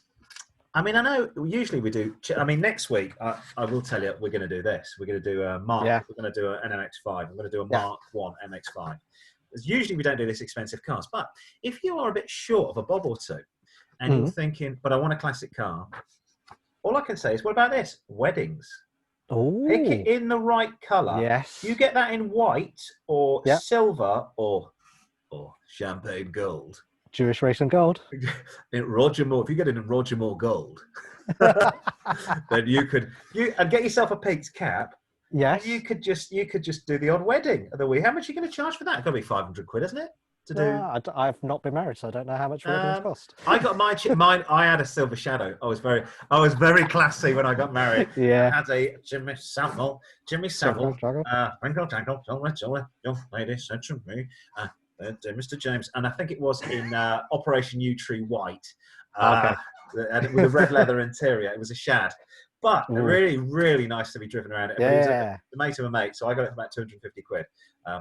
I mean, I know usually we do. I mean, next week I will tell you we're going to do this. We're going to do a Mark. Yeah. We're going to do an MX-5. We're going to do a Mark 1 MX-5. Usually we don't do this expensive cars, but if you are a bit short of a bob or two, and you're thinking, but I want a classic car, all I can say is, what about this? Weddings. Ooh. Pick it in the right colour. Yes. You get that in white or silver or champagne gold. Jewish racing gold. In Roger Moore, if you get it in Roger Moore gold, then you and get yourself a peaked cap. Yes. You could just do the odd wedding of the week. How much are you going to charge for that? It's got to be 500 quid, isn't it? To do. I've not been married, so I don't know how much weddings cost. I got mine. I had a silver shadow. I was very classy when I got married. Yeah. I had a Jimmy Savile. Twinkle, twinkle, jolly, young lady said to me, Mr. James, and I think it was in Operation U Tree White, with a red leather interior. It was a shad, but really, really nice to be driven around it. It was the mate of a mate, so I got it for about 250 quid.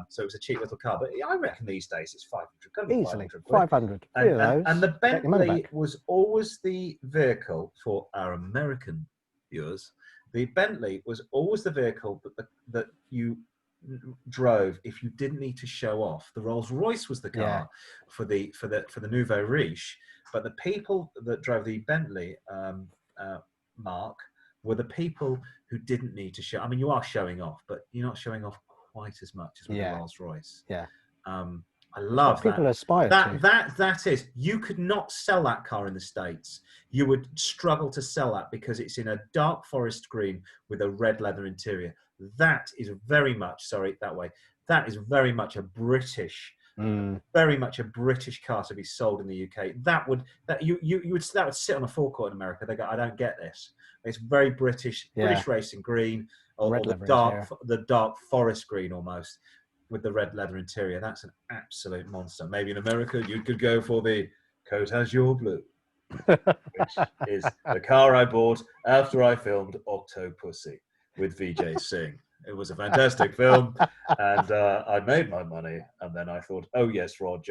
So it was a cheap little car, but I reckon these days it's 500. Easily 500. And the Bentley was always the vehicle for our American viewers. The Bentley was always the vehicle that you drove if you didn't need to show off. The Rolls Royce was the car for the nouveau riche, but the people that drove the Bentley Mark were the people who didn't need to show. I mean, you are showing off, but you're not showing off quite as much as with the Rolls Royce. I love that. People aspire to. That is, you could not sell that car in the States. You would struggle to sell that because it's in a dark forest green with a red leather interior. That is very much That is very much a British, very much a British car to be sold in the UK. That would sit on a forecourt in America. They go, I don't get this. It's very British racing green, or the dark forest green almost, with the red leather interior. That's an absolute monster. Maybe in America you could go for the Coat Azure Blue, which is the car I bought after I filmed Octopussy with Vijay Singh. It was a fantastic film, and I made my money. And then I thought, oh yes, Rog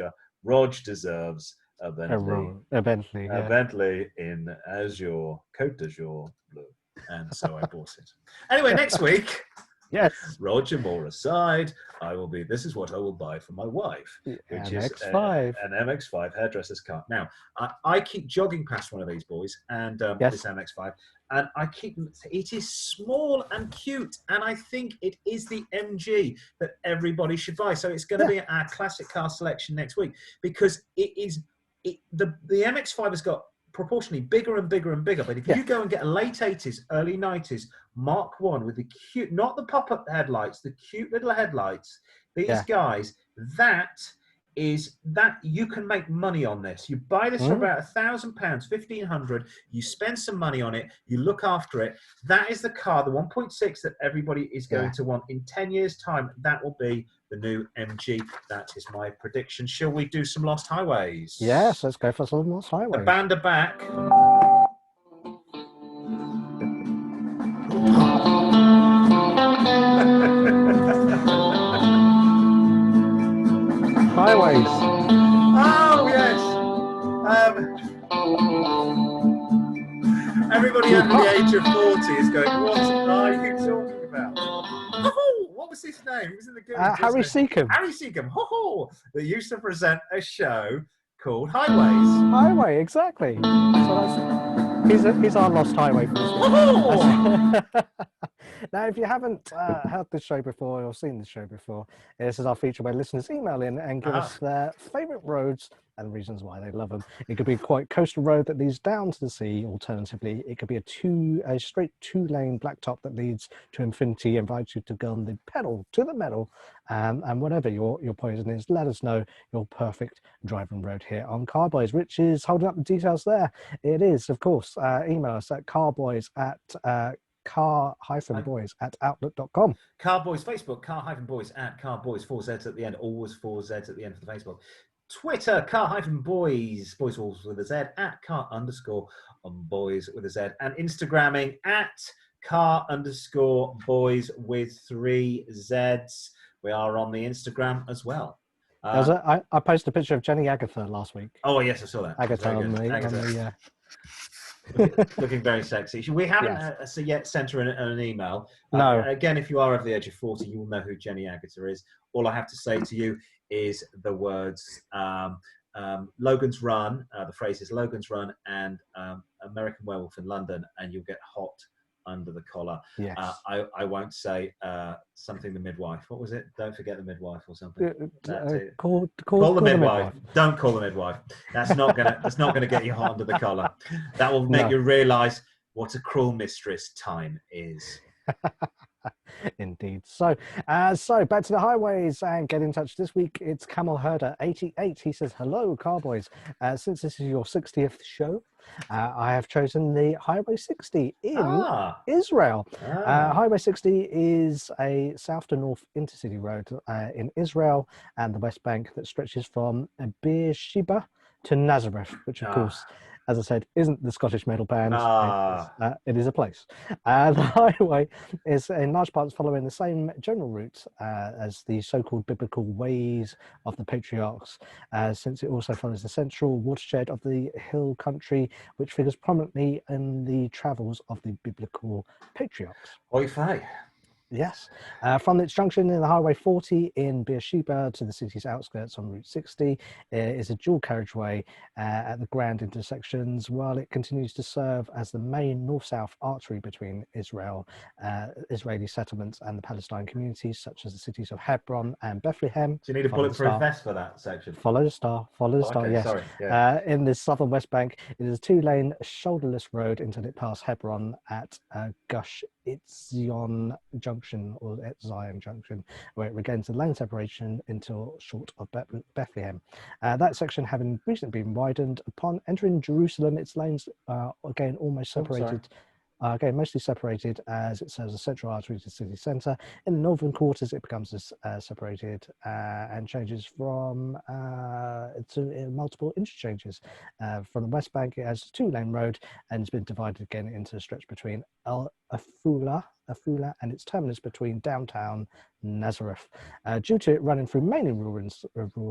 deserves a Bentley, a Bentley in Azure, Coat d'Azur Blue, and so I bought it. Anyway, next week. Yes. Roger Moore aside, this is what I will buy for my wife, which is an MX-5 hairdresser's car. Now, I keep jogging past one of these boys, and this MX-5, and it is small and cute, and I think it is the MG that everybody should buy. So it's going to be our classic car selection next week, because the MX-5 has got proportionally bigger and bigger and bigger, but if you go and get a late 80s, early 90s Mark 1 with the cute, not the pop-up headlights, the cute little headlights, these guys, that you can make money on this. You buy this for about £1,000, 1,500, you spend some money on it, you look after it. That is the car, the 1.6 that everybody is going to want. In 10 years time, that will be the new MG. That is my prediction. Shall we do some Lost Highways? Yes, let's go for some Lost Highways. The band are back. Highways. Oh yes. Everybody under the age of 40 is going, what are you talking about? Oh, what was his name? He was in the Goonies. Harry Seacombe. Harry Seacombe. They used to present a show called Highways. Highway, exactly. So he's our Lost Highway for this week. Now, if you haven't heard this show before or seen this show before, this is our feature where listeners email in and give us their favourite roads and reasons why they love them. It could be a quite coastal road that leads down to the sea. Alternatively, it could be a straight two-lane blacktop that leads to infinity, invites you to go on the pedal to the metal, and whatever your poison is, let us know your perfect driving road here on Car-Boyz. Rich is holding up the details there. It is, of course, email us at carboys at car-boys at outlook.com. Car-Boyz Facebook, car-boys at Car-Boyz, 4 Z's at the end, always 4 Z's at the end for the Facebook. Twitter, car-boys, boys with a Z, at car_boys with a Z, and Instagramming at car_boys with 3 Z's. We are on the Instagram as well. I posted a picture of Jenny Agatha last week. Oh, yes, I saw that. Agatha on the looking very sexy. We haven't yet sent her an email. No. Again, if you are over the age of 40, you will know who Jenny Agatha is. All I have to say to you is the words Logan's Run. The phrase is Logan's Run and American Werewolf in London, and you'll get hot under the collar. Yes. I won't say something the midwife. What was it? Don't forget the midwife or something. Call the midwife. Don't call the midwife. That's not gonna get you hot under the collar. That will make you realise what a cruel mistress time is. Indeed. So back to the highways and get in touch this week. It's Camel Herder 88. He says, hello, Car-Boyz. Since this is your 60th show, I have chosen the Highway 60 in Israel. Highway 60 is a south to north intercity road in Israel and the West Bank that stretches from Beersheba to Nazareth, which of course, as I said, isn't the Scottish metal band. It is a place. The highway is in large parts following the same general route as the so-called biblical ways of the patriarchs, since it also follows the central watershed of the hill country, which figures prominently in the travels of the biblical patriarchs. Oy vey. Yes. From its junction in the Highway 40 in Beersheba to the city's outskirts on Route 60 is a dual carriageway at the grand intersections, while it continues to serve as the main north-south artery between Israeli settlements and the Palestine communities, such as the cities of Hebron and Bethlehem. Do you need a bulletproof vest for that section? Follow the star, yes. Sorry. Yeah. In the southern West Bank, it is a two-lane shoulderless road until it passes Hebron at Gush Etzion Junction, or at Zion Junction, where it regains the lane separation until short of Bethlehem. That section having recently been widened. Upon entering Jerusalem, its lanes are again almost separated. Mostly separated as it serves a central artery to the city centre. In the northern quarters, it becomes separated and changes from to multiple interchanges. From the West Bank, it has a two-lane road and has been divided again into a stretch between Afula and its terminus between downtown Nazareth. Due to it running through mainly rural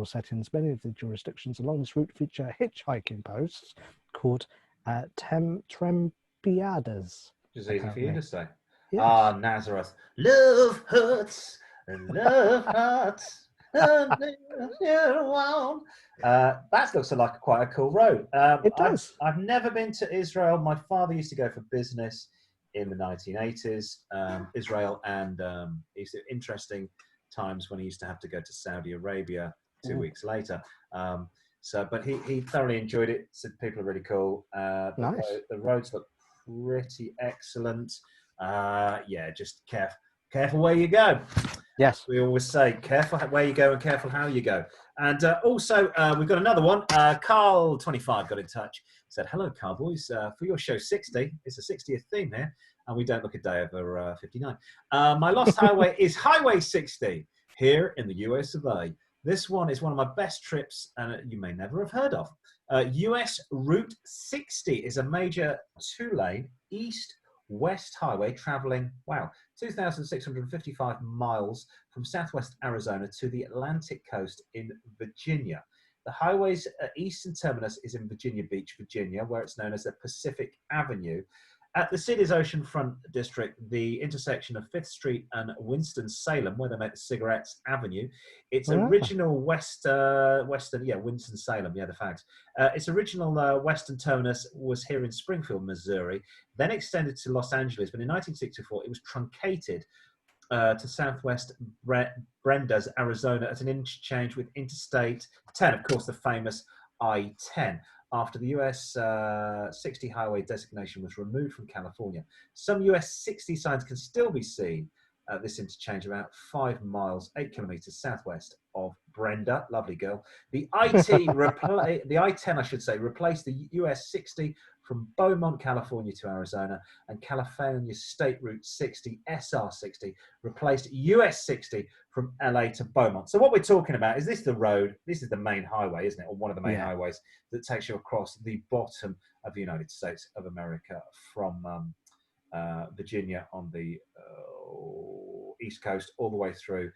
settings, many of the jurisdictions along this route feature hitchhiking posts called Trempiadas. Which is easy for you to say. Yes. Nazareth. Love hurts and love hurts. That looks like quite a cool road. It does. I've never been to Israel. My father used to go for business in the 1980s. Israel, and it's interesting times when he used to have to go to Saudi Arabia 2 weeks later. But he thoroughly enjoyed it. Said people are really cool. Nice. The roads look pretty excellent. Just careful where you go. Yes. We always say careful where you go and careful how you go. And also, we've got another one. Carl25 got in touch. Said, hello, Car-Boyz. For your show 60, it's a 60th theme here, and we don't look a day over 59. My lost highway is Highway 60 here in the US of A. This one is one of my best trips, and you may never have heard of. US Route 60 is a major two-lane east-west highway traveling, 2,655 miles from southwest Arizona to the Atlantic coast in Virginia. The highway's eastern terminus is in Virginia Beach, Virginia, where it's known as the Pacific Avenue. At the city's oceanfront district, the intersection of 5th Street and Winston-Salem, where they make the Cigarettes Avenue, its original Winston-Salem, the facts. Its original western terminus was here in Springfield, Missouri, then extended to Los Angeles, but in 1964 it was truncated to southwest Brenda's, Arizona, at an interchange with Interstate 10, of course, the famous I-10. After the US 60 highway designation was removed from California. Some US 60 signs can still be seen at this interchange about 5 miles, 8 kilometers southwest of Brenda. Lovely girl. The I-10, I should say, replaced the US 60 from Beaumont, California to Arizona, and California State Route 60, SR60, replaced US 60 from LA to Beaumont. So what we're talking about is this is the main highway, isn't it? Or one of the main highways that takes you across the bottom of the United States of America from Virginia on the East Coast all the way through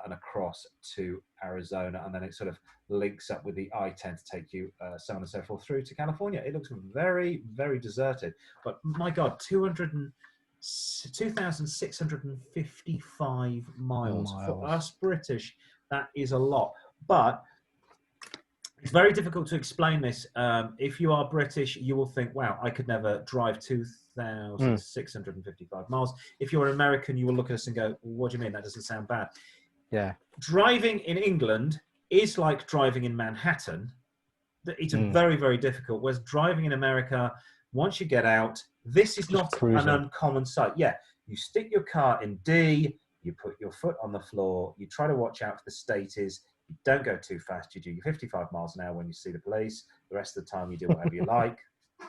and across to Arizona, and then it sort of links up with the I-10 to take you so on and so forth through to California. It looks very, very deserted, but my God, 2,655 miles. For us British, that is a lot, but it's very difficult to explain this. If you are British, you will think, wow, I could never drive 2,655 miles. If you're an American, you will look at us and go, what do you mean? That doesn't sound bad. Yeah. Driving in England is like driving in Manhattan. It's very, very difficult. Whereas driving in America, once you get out, this is not an uncommon sight. Yeah, you stick your car in D, you put your foot on the floor, you try to watch out for the staties, you don't go too fast, you do your 55 miles an hour when you see the police. The rest of the time you do whatever you like.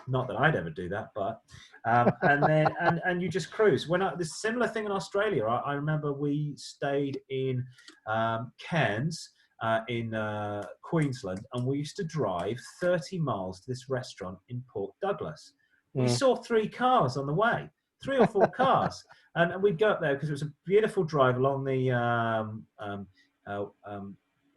Not that I'd ever do that, but and you just cruise. There's a similar thing in Australia. I remember we stayed in Cairns in Queensland, and we used to drive 30 miles to this restaurant in Port Douglas. We saw 3 cars on the way, 3 or 4 cars, and we'd go up there because it was a beautiful drive along the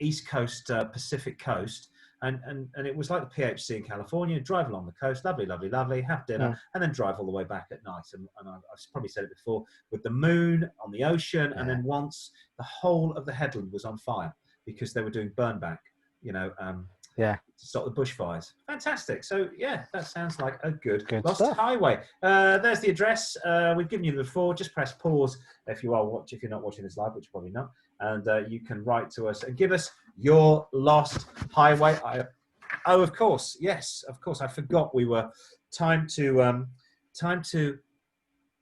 East Coast, Pacific Coast. And it was like the PHC in California, drive along the coast, lovely, lovely, lovely, have dinner, and then drive all the way back at night. And I've probably said it before, with the moon on the ocean, and then once the whole of the headland was on fire because they were doing burn back, to stop the bushfires. Fantastic. So, yeah, that sounds like a good lost stuff. highway. There's the address. We've given you before. Just press pause if you're not watching this live, which you're probably not. And you can write to us and give us your lost highway. Of course, yes, of course. I forgot we were time to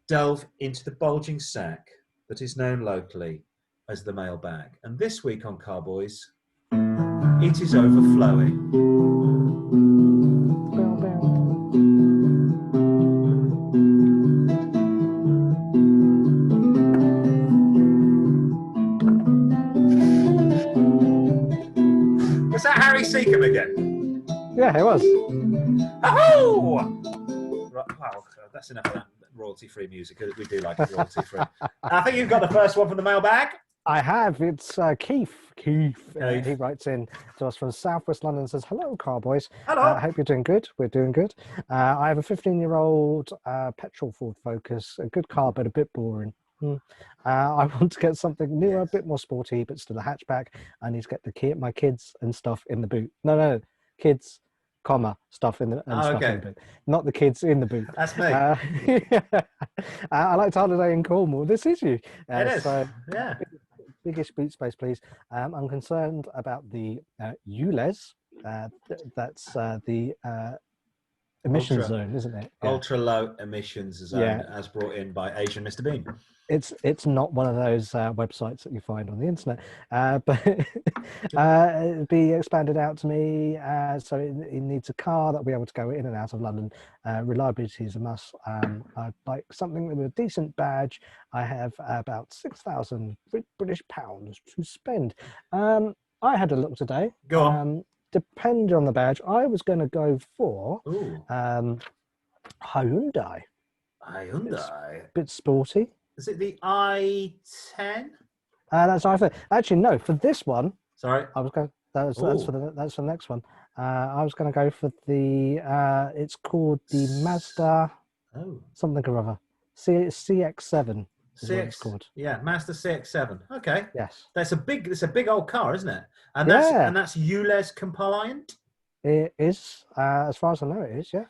delve into the bulging sack that is known locally as the mailbag. And this week on Car-Boyz, it is overflowing. Was that Harry Seacombe again? Yeah, it was. Oh! Right, wow, that's enough of that royalty-free music. We do like it royalty-free. I think you've got the first one from the mailbag. I have. It's Keith. He writes in to us from Southwest London and says, hello, Car-Boyz. Hello. I hope you're doing good. We're doing good. I have a 15-year-old petrol Ford Focus, a good car, but a bit boring. I want to get something newer, a bit more sporty, but still a hatchback. I need to get my kids and stuff in the boot. No, kids, stuff in the stuff in the boot. Not the kids in the boot. That's me. I like to holiday in Cornwall. This is you. It is. So, yeah. Biggest boot space, please. I'm concerned about the ULEZ. That's the emission zone, isn't it? Yeah. Ultra low emissions zone, as brought in by Asian Mr. Bean. It's not one of those websites that you find on the internet, but it'd be expanded out to me. So it needs a car that'll be able to go in and out of London. Reliability is a must. I'd like something with a decent badge. I have about 6,000 British pounds to spend. I had a look today. Go on. Depending on the badge, I was going to go for Hyundai. It's a bit sporty. Is it the I-10? That's I think. Actually, no. For this one, sorry, I was going. That's for the next one. I was going to go for the. It's called the Mazda. Something or other. CX-7. It's called. Yeah, Mazda CX-7. Okay. Yes. It's a big old car, isn't it? And that's ULEZ compliant. It is, as far as I know, it is. Yeah.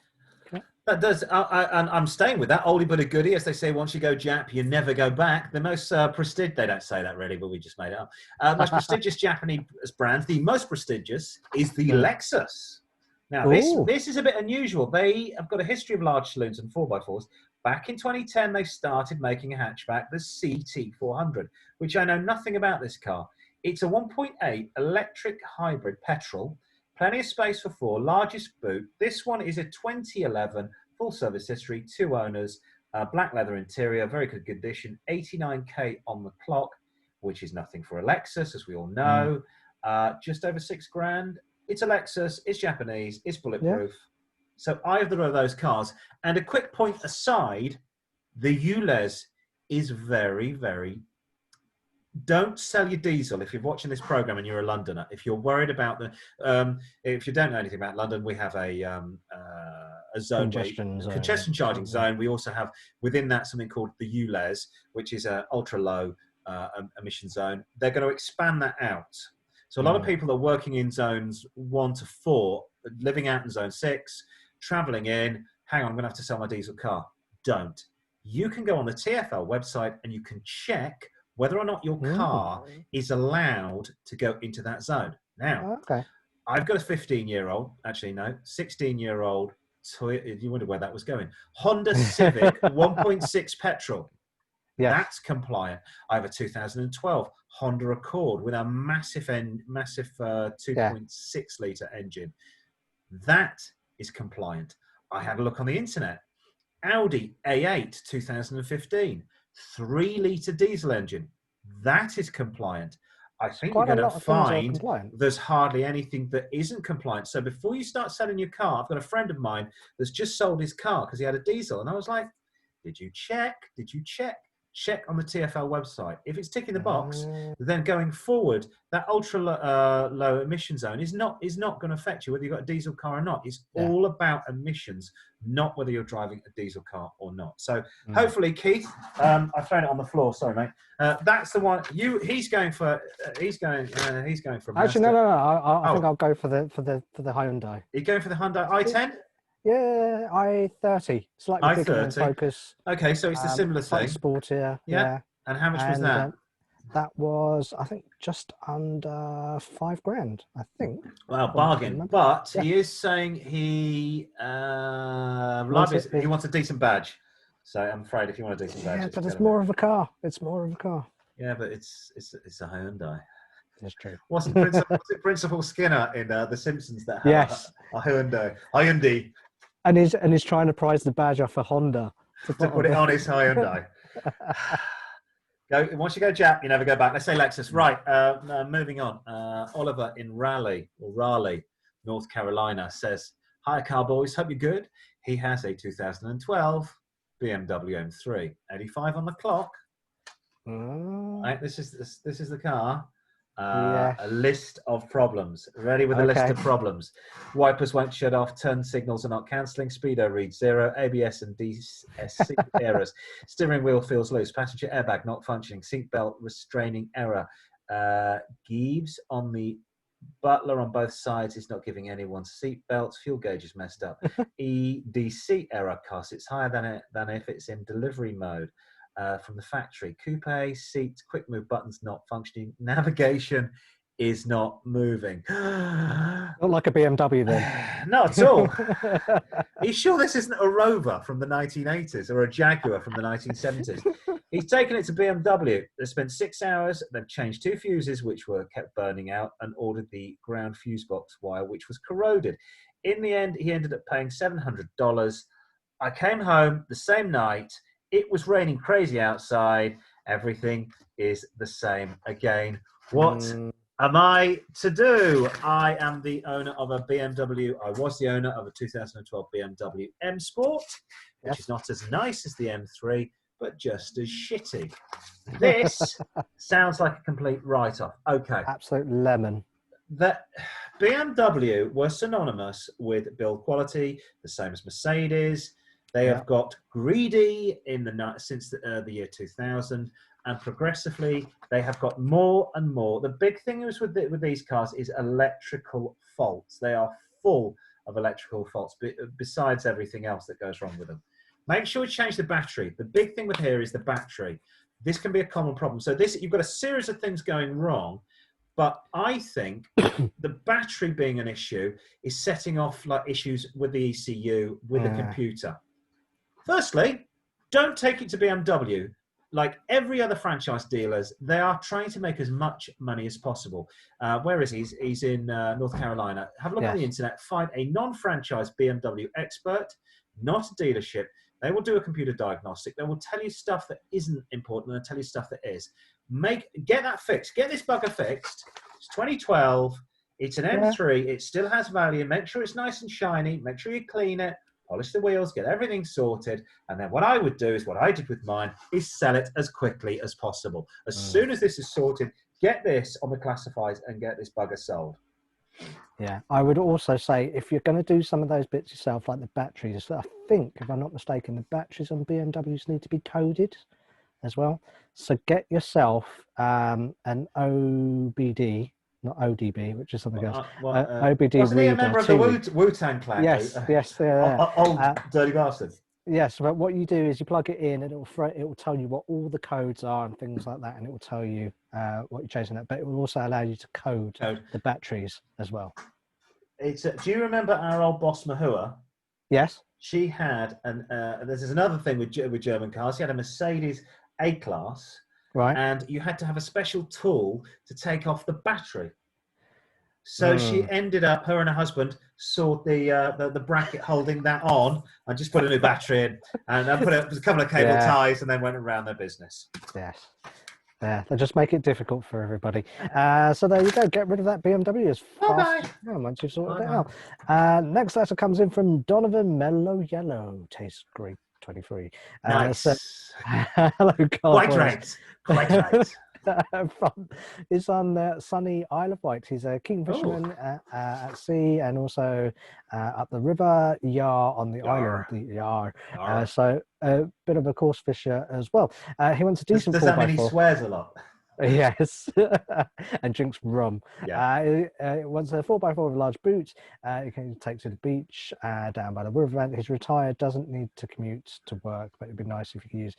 That does, and I'm staying with that oldie but a goodie, as they say. Once you go Jap, you never go back. The most prestigious, they don't say that really, but we just made it up. Most prestigious Japanese brand, the most prestigious, is the Lexus. Now, this is a bit unusual. They have got a history of large saloons and 4x4s. Back in 2010, they started making a hatchback, the CT400, which I know nothing about this car. It's a 1.8 electric hybrid petrol. Plenty of space for 4. Largest boot. This one is a 2011, full service history, 2 owners, black leather interior, very good condition, 89k on the clock, which is nothing for a Lexus, as we all know. Just over $6,000. It's a Lexus, it's Japanese, it's bulletproof. Yeah. So either of those cars. And a quick point aside, the ULEZ is very, very... Don't sell your diesel if you're watching this program and you're a Londoner. If you're worried about the... if you don't know anything about London, we have a zone... Congestion charging zone. We also have within that something called the ULEZ, which is an ultra-low emission zone. They're going to expand that out. So a lot of people are working in zones 1 to 4, living out in zone 6, traveling in, hang on, I'm going to have to sell my diesel car. Don't. You can go on the TfL website and you can check whether or not your car is allowed to go into that zone. Now, I've got a 15-year-old, actually no, 16-year-old, you wonder where that was going, Honda Civic 1.6 petrol. Yes. That's compliant. I have a 2012 Honda Accord with a massive 2.6 litre engine. That is compliant. I had a look on the internet. Audi A8 2015, 3 litre diesel engine. That is compliant. I think you're going to find there's hardly anything that isn't compliant. So before you start selling your car, I've got a friend of mine that's just sold his car because he had a diesel. And I was like, did you check? Did you check? Check on the TfL website. If it's ticking the box, then going forward, that ultra low emission zone is not going to affect you whether you've got a diesel car or not. It's all about emissions, not whether you're driving a diesel car or not. So hopefully, Keith, I've thrown it on the floor. Sorry, mate. That's the one. He's going for. He's going for. Actually, no. I think I'll go for the Hyundai. You're going for the Hyundai i10? Yeah, i30, slightly bigger than Focus. Okay, so it's a similar thing. Sportier, yeah. And how much was that? That was, I think, just under $5,000. I think. Well, bargain. But he is saying he wants a decent badge. So I'm afraid if you want a decent badge, but it's more of a car. It's more of a car. Yeah, but it's a Hyundai. That's true. Wasn't Principal Skinner in The Simpsons that had a Hyundai? And he's trying to prize the badge off a Honda to put it on his Hyundai. Once you go Jap, you never go back. Let's say Lexus. Right, moving on. Oliver in Raleigh, North Carolina says, "Hi, Car-Boyz. Hope you're good." He has a 2012 BMW M3, 85 on the clock. Right, this is the car. A list of problems. Ready with a list of problems. Wipers won't shut off. Turn signals are not cancelling. Speedo reads 0. ABS and DSC errors. Steering wheel feels loose. Passenger airbag not functioning. Seatbelt restraining error. Geeves on the butler on both sides is not giving anyone seatbelts. Fuel gauge is messed up. EDC error cost. It's higher than if it's in delivery mode. From the factory. Coupe seats, quick move buttons not functioning. Navigation is not moving. Not like a BMW then. Not at all. Are you sure this isn't a Rover from the 1980s or a Jaguar from the 1970s? He's taken it to BMW. They spent 6 hours. They've changed 2 fuses, which were kept burning out, and ordered the ground fuse box wire, which was corroded. In the end, he ended up paying $700. I came home the same night. It was raining crazy outside. Everything is the same again. What am I to do? I am the owner of a BMW. I was the owner of a 2012 BMW M Sport, which is not as nice as the M3, but just as shitty. This sounds like a complete write-off. Okay. Absolute lemon. That BMW were synonymous with build quality, the same as Mercedes. They have got greedy since the year 2000, and progressively they have got more and more. The big thing is with these cars is electrical faults. They are full of electrical faults, besides everything else that goes wrong with them. Make sure you change the battery. The big thing with here is the battery. This can be a common problem. So you've got a series of things going wrong, but I think the battery being an issue is setting off like issues with the ECU, with the computer. Firstly, don't take it to BMW. like every other franchise dealers, they are trying to make as much money as possible. Where is he? He's in North Carolina. Have a look on the internet. Find a non-franchise BMW expert, not a dealership. They will do a computer diagnostic. They will tell you stuff that isn't important and tell you stuff that is. Get that fixed. Get this bugger fixed. It's 2012. It's an M3. It still has value. Make sure it's nice and shiny. Make sure you clean it. Polish the wheels, get everything sorted, and then what I would do is what I did with mine is sell it as quickly as possible. As soon as this is sorted, get this on the classifieds and get this bugger sold. Yeah, I would also say if you're going to do some of those bits yourself, like the batteries, I think, if I'm not mistaken, the batteries on BMWs need to be coded as well. So get yourself an OBD. Not ODB, which is something else. OBD wasn't he a member of the Wu-Tang Clan? Yes, yes. Old dirty bastard. Yes, but what you do is you plug it in, and it will tell you what all the codes are and things like that, and it will tell you what you're chasing at. But it will also allow you to code the batteries as well. Do you remember our old boss Mahua? Yes. She had, this is another thing with German cars. She had a Mercedes A-Class. Right. And you had to have a special tool to take off the battery. So she ended up, her and her husband sawed the bracket holding that on and just put a new battery in and then put a couple of cable ties and then went around their business. Yes. Yeah, they just make it difficult for everybody. So there you go. Get rid of that BMW as fast once you've sorted it out. Next letter comes in from Donovan Mellow Yellow. Tastes great. 23. Nice. Hello, Car-Boyz. Quite right. It's on sunny Isle of Wight. He's a keen fisherman at sea and also up the river Yar on the island. The Yar. So a bit of a course fisher as well. He wants a decent. Does that mean he swears a lot? Yes, and drinks rum. Wants a 4x4 with large boots. He can take to the beach down by the riverbank. He's retired, doesn't need to commute to work, but it'd be nice if you could use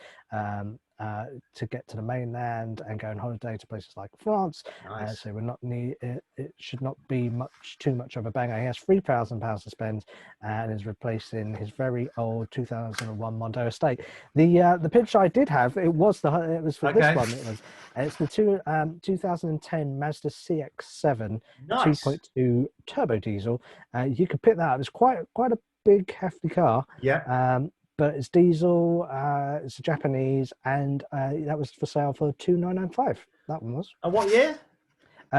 to get to the mainland and go on holiday to places like France. Nice. So we're not it should not be too much of a banger. He has £3,000 to spend and is replacing his very old 2001 Mondeo Estate. The pitch I did have, it was for this one. It's the 2010 Mazda CX-7 2.2 turbo diesel. You could pick that up. It's quite a big, hefty car. Yeah. But it's diesel, it's Japanese, and that was for sale for $2,995. That one was. And what year?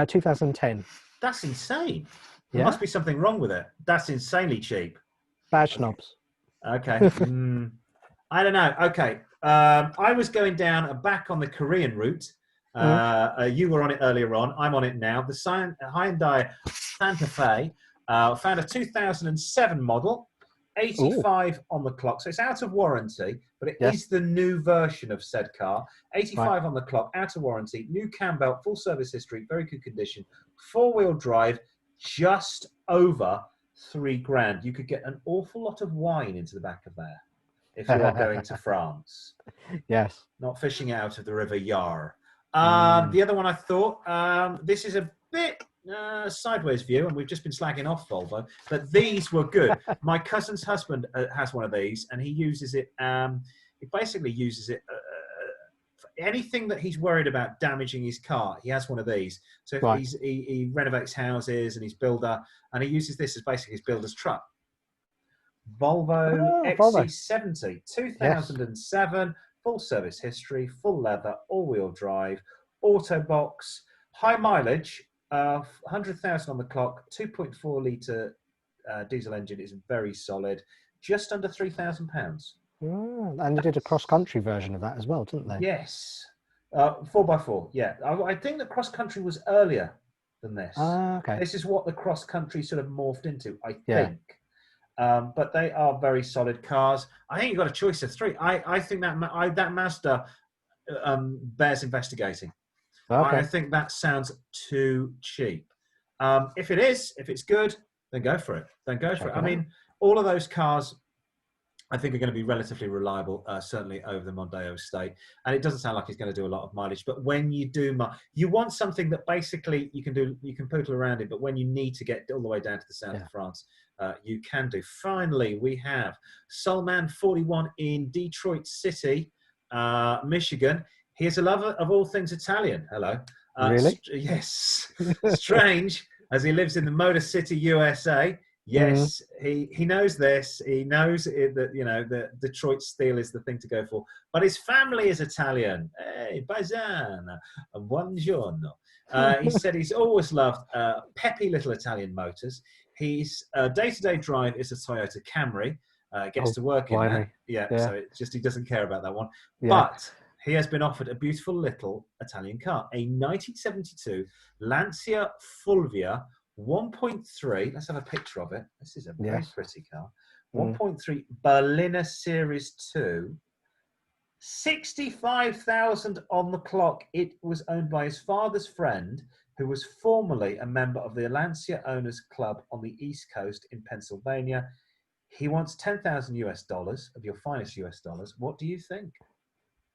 2010. That's insane. There must be something wrong with it. That's insanely cheap. Badge knobs. Okay. I don't know. Okay. I was going down back on the Korean route. You were on it earlier on. I'm on it now. The Hyundai Santa Fe found a 2007 model. 85 on the clock, so it's out of warranty, but it is the new version of said car. 85 on the clock, out of warranty, new cam belt, full service history, very good condition, 4-wheel drive, just over $3,000. You could get an awful lot of wine into the back of there if you are going to France. Yes. Not fishing out of the River Yar. The other one I thought, this is a bit sideways view, and we've just been slagging off Volvo, but these were good. My cousin's husband has one of these, and he uses it. He basically uses it for anything that he's worried about damaging his car. He has one of these. So he renovates houses and he's builder, and he uses this as basically his builder's truck. Volvo XC70, 2007, full service history, full leather, all-wheel drive, auto box, high mileage. 100,000 on the clock, 2.4 litre diesel engine is very solid, just under £3,000. And they did a cross-country version of that as well, didn't they? Yes, 4x4. Yeah, I think the cross-country was earlier than this. Okay. This is what the cross-country sort of morphed into, I think. But they are very solid cars. I think you've got a choice of three. I think that Mazda bears investigating. Okay. I think that sounds too cheap. If it's good, then go for it. I mean, all of those cars, I think, are going to be relatively reliable, certainly over the Mondeo Estate. And it doesn't sound like it's going to do a lot of mileage. But when you do, you want something that basically you can poodle around it. But when you need to get all the way down to the south of France, you can do. Finally, we have Soulman 41 in Detroit City. Michigan. He is a lover of all things Italian. Hello. Really? Yes. Strange, as he lives in the Motor City, USA. Yes, he knows this. He knows that that Detroit steel is the thing to go for. But his family is Italian. Hey, paisana, buongiorno. He said he's always loved peppy little Italian motors. His day-to-day drive is a Toyota Camry. Gets to work in that. Yeah, so it's just he doesn't care about that one. Yeah. But he has been offered a beautiful little Italian car, a 1972 Lancia Fulvia 1.3. Let's have a picture of it. This is a very pretty car. 1.3 Berliner Series 2. 65,000 on the clock. It was owned by his father's friend, who was formerly a member of the Lancia Owners Club on the East Coast in Pennsylvania. He wants $10,000 US of your finest US dollars. What do you think?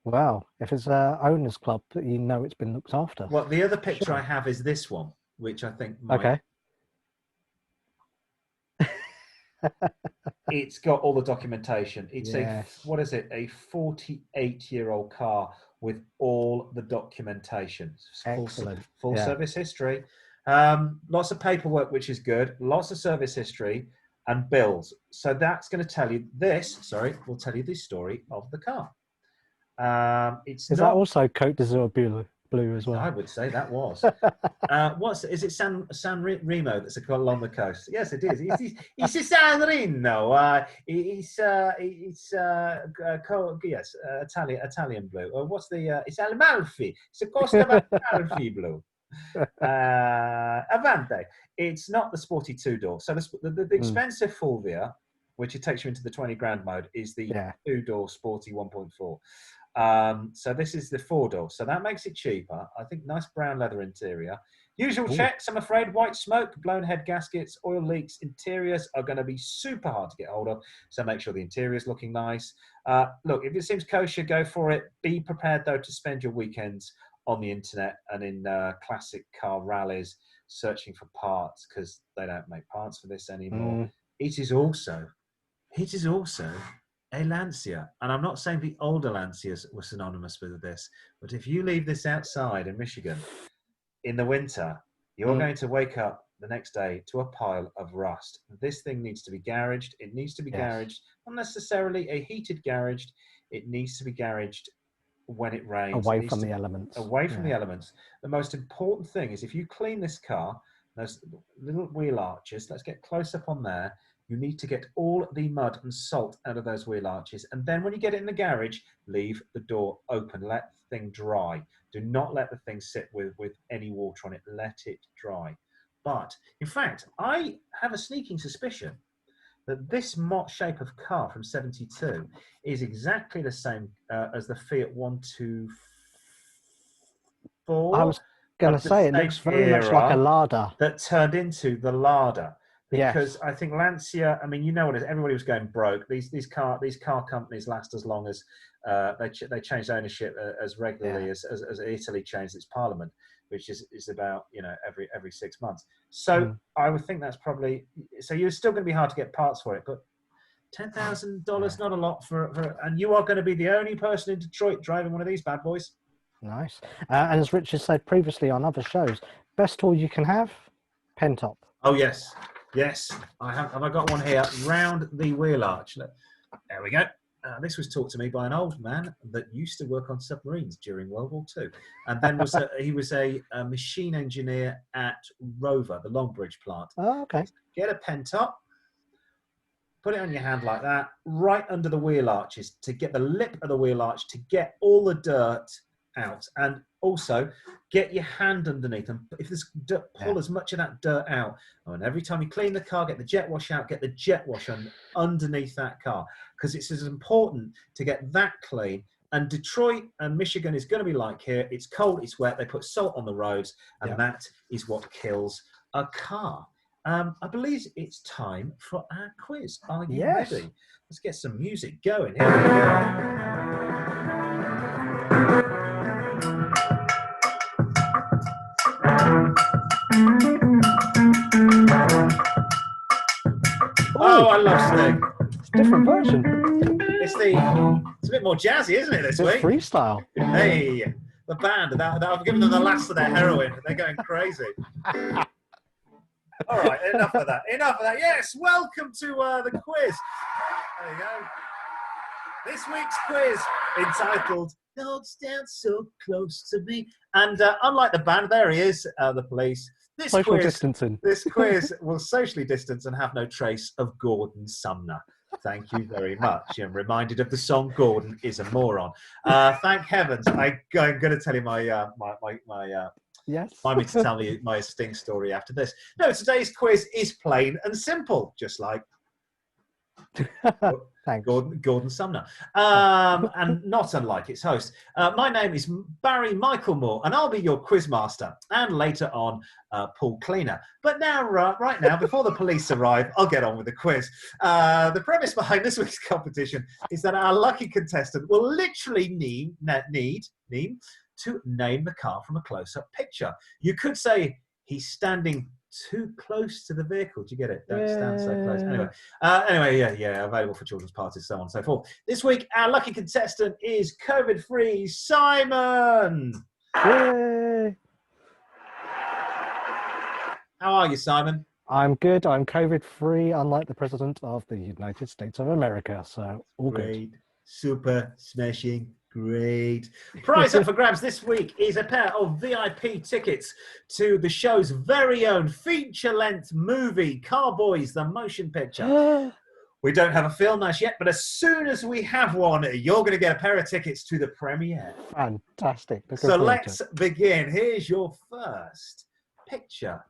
Wow, if it's an owners club, you know it's been looked after. Well, the other picture I have is this one, which I think might... Okay. It's got all the documentation. It's a 48-year-old car with all the documentation. Excellent. Full service history. Lots of paperwork, which is good. Lots of service history and bills. So that's going to tell you will tell you the story of the car. Is that also Côte d'Azur blue as well? I would say that was. Is it San Remo that's along the coast? Yes, it is. It's San Reno. It's Italian blue. It's Amalfi. It's a Costa Amalfi blue. Avante. It's not the sporty two-door. So the expensive Fulvia, which it takes you into the 20 grand mode, is the two-door sporty 1.4. So this is the 4-door. So that makes it cheaper. I think nice brown leather interior. Usual checks, I'm afraid. White smoke, blown head gaskets, oil leaks. Interiors are going to be super hard to get hold of. So make sure the interior is looking nice. Look, if it seems kosher, go for it. Be prepared, though, to spend your weekends on the internet and in classic car rallies searching for parts, because they don't make parts for this anymore. It is also a Lancia, and I'm not saying the older Lancias were synonymous with this, but if you leave this outside in Michigan in the winter, you're going to wake up the next day to a pile of rust. This thing needs to be garaged. It needs to be garaged, not necessarily a heated garage. It needs to be garaged when it rains. Away from the elements. Away from the elements. The most important thing is if you clean this car, those little wheel arches, let's get close up on there. You need to get all the mud and salt out of those wheel arches. And then when you get it in the garage, leave the door open. Let the thing dry. Do not let the thing sit with any water on it. Let it dry. But, in fact, I have a sneaking suspicion that this shape of car from 72 is exactly the same as the Fiat 124. I was going to say, it looks very much like a Lada. That turned into the Lada. Because I think Lancia, I mean, you know what it is, everybody was going broke. These car companies last as long as they change ownership as regularly as Italy changed its parliament, which is about every 6 months. So I would think that's probably, so you're still going to be hard to get parts for it, but $10,000 not a lot for, and you are going to be the only person in Detroit driving one of these bad boys. Nice. And as Richard said previously on other shows, best tool you can have, pen top. Oh yes. Yes, I have. Have I got one here? Round the wheel arch. Look, there we go. This was taught to me by an old man that used to work on submarines during World War II, and then he was a machine engineer at Rover, the Longbridge plant. Oh, okay. Get a pen top, put it on your hand like that, right under the wheel arches to get the lip of the wheel arch to get all the dirt out, and also get your hand underneath and if there's dirt, pull as much of that dirt out. And every time you clean the car, get the jet wash out, get the jet wash underneath that car, because it's as important to get that clean. And Detroit and Michigan is going to be like here. It's cold, it's wet, they put salt on the roads, and that is what kills a car. I believe it's time for our quiz. Are you ready? Let's get some music going. Here we go. Oh, I love Sting. It's a different version. It's a bit more jazzy, isn't it, this It's week? freestyle. Hey, the band, that I've given them the last of their heroin. They're going crazy. All right, enough of that. Yes, welcome to the quiz. There you go. This week's quiz, entitled "Don't Stand So Close to Me." And unlike the band, there he is, the police. Social distancing. This quiz will socially distance and have no trace of Gordon Sumner. Thank you very much. I'm reminded of the song "Gordon is a Moron." Thank heavens! I'm going to tell you my Yes. Remind me to tell me my sting story after this. No, today's quiz is plain and simple, just like Thanks. Gordon Sumner, and not unlike its host. My name is Barry Michael Moore, and I'll be your quiz master, and later on, Paul Cleaner. But now, right now, before the police arrive, I'll get on with the quiz. The premise behind this week's competition is that our lucky contestant will literally need to name the car from a close-up picture. You could say he's standing too close to the vehicle. Do you get it? Don't stand so close. Anyway, yeah, available for children's parties, so on and so forth. This week, our lucky contestant is COVID-free Simon. Yay. How are you, Simon? I'm good. I'm COVID-free, unlike the President of the United States of America. So all Great. good. Super smashing. Great. Prize up for grabs this week is a pair of VIP tickets to the show's very own feature-length movie, Car-Boyz, the motion picture. We don't have a film as yet, but as soon as we have one, you're going to get a pair of tickets to the premiere. Fantastic. So let's begin. Here's your first picture.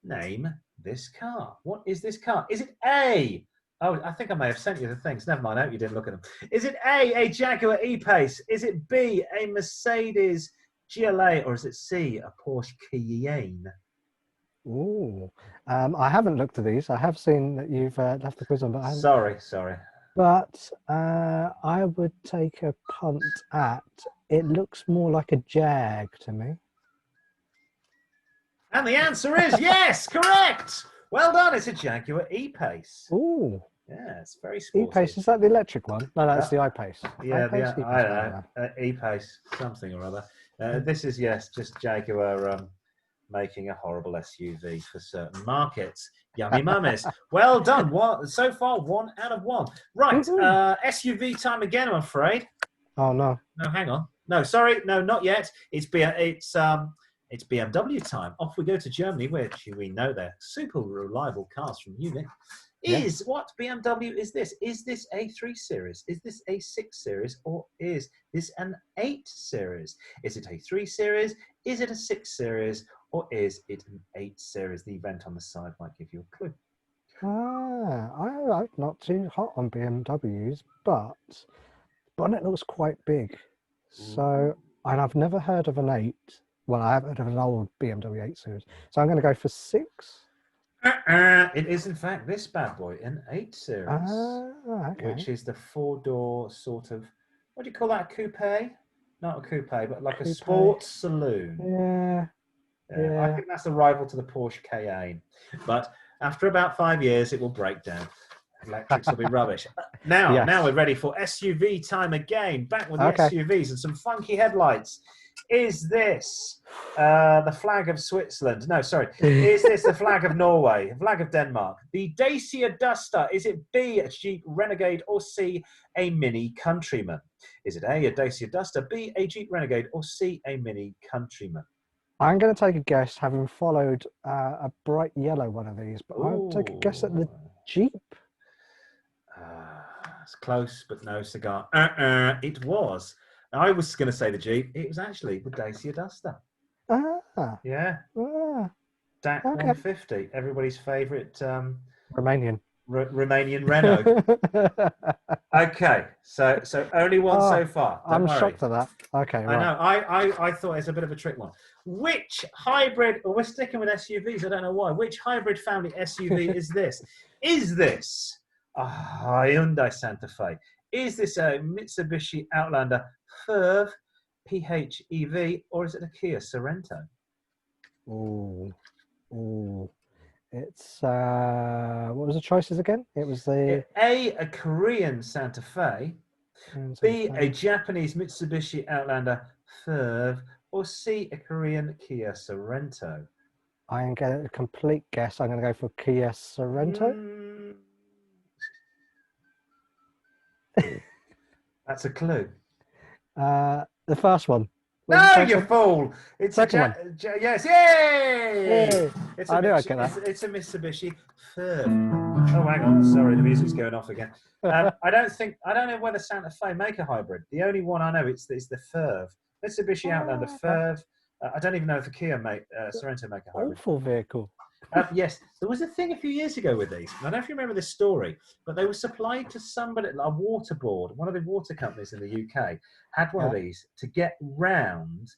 Name this car. What is this car? Is it A? Oh, I think I may have sent you the things. Never mind. I hope you didn't look at them. Is it A Jaguar E-Pace? Is it B, a Mercedes GLA? Or is it C, a Porsche Cayenne? Ooh. I haven't looked at these. I have seen that you've left the quiz on, but I haven't. Sorry. But I would take a punt at, it looks more like a Jag to me. And the answer is yes, correct. Well done. It's a Jaguar E-Pace. Ooh. Yeah, it's very sporty. E-Pace, is that the electric one? No, that's the I-Pace. Yeah, I-Pace, I don't know. E-Pace, something or other. This is, yes, just Jaguar making a horrible SUV for certain markets. Yummy mummies. Well done. So far, 1 out of 1. Right, SUV time again, I'm afraid. Oh, no. No, hang on. No, sorry. No, not yet. It's BMW time. Off we go to Germany, which we know they're super reliable cars from Munich. What BMW is this? Is this a 3 Series? Is this a 6 Series? Or is this an 8 Series? Is it a 3 Series? Is it a 6 Series? Or is it an 8 Series? The event on the side might give you a clue. I'm not too hot on BMWs, but bonnet looks quite big. So, and I've never heard of an 8. Well, I have heard of an old BMW 8 Series. So I'm going to go for 6. It is, in fact, this bad boy, an 8 Series, okay. which is the 4-door sort of, what do you call that, a coupe? Not a coupe, but like a sports saloon. Yeah. I think that's a rival to the Porsche Cayenne. But after about 5 years, it will break down. Electrics will be rubbish. Now we're ready for SUV time again. Back with the SUVs and some funky headlights. Is this the flag of Switzerland? No, sorry. Is this the flag of Norway? The flag of Denmark? The Dacia Duster? Is it B, a Jeep Renegade? Or C, a Mini Countryman? Is it A, a Dacia Duster, B, a Jeep Renegade, or C, a Mini Countryman? I'm going to take a guess, having followed a bright yellow one of these, but I'll take a guess at the Jeep. It's close, but no cigar. It was. I was going to say the Jeep. It was actually the Dacia Duster. Yeah. DAC 150, everybody's favourite Romanian Renault. Okay, so only one so far. I'm shocked at that. Okay, right. I know. I thought it's a bit of a trick one. Which hybrid? Well, we're sticking with SUVs. I don't know why. Which hybrid family SUV is this? Is this a Hyundai Santa Fe? Is this a Mitsubishi Outlander Curve PHEV, or is it a Kia Sorento? It's what was the choices again? It was the A Korean Santa Fe, B, a Japanese Mitsubishi Outlander Verve, or C, a Korean Kia Sorento? I'm going to a complete guess. I'm going to go for Kia Sorento. That's a clue. The first one. No, you fool! It's Second one. Yes, yay! Yay! It's I knew I'd get that. It's a Mitsubishi Verve. Oh, hang on. Sorry, the music's going off again. I don't know whether Santa Fe make a hybrid. The only one I know is the Verve. Mitsubishi Outlander Verve. I don't even know if the Kia Sorento make a hybrid. Awful vehicle. Yes, there was a thing a few years ago with these. I don't know if you remember this story, but they were supplied to somebody, a water board, one of the water companies in the UK, had one of these to get round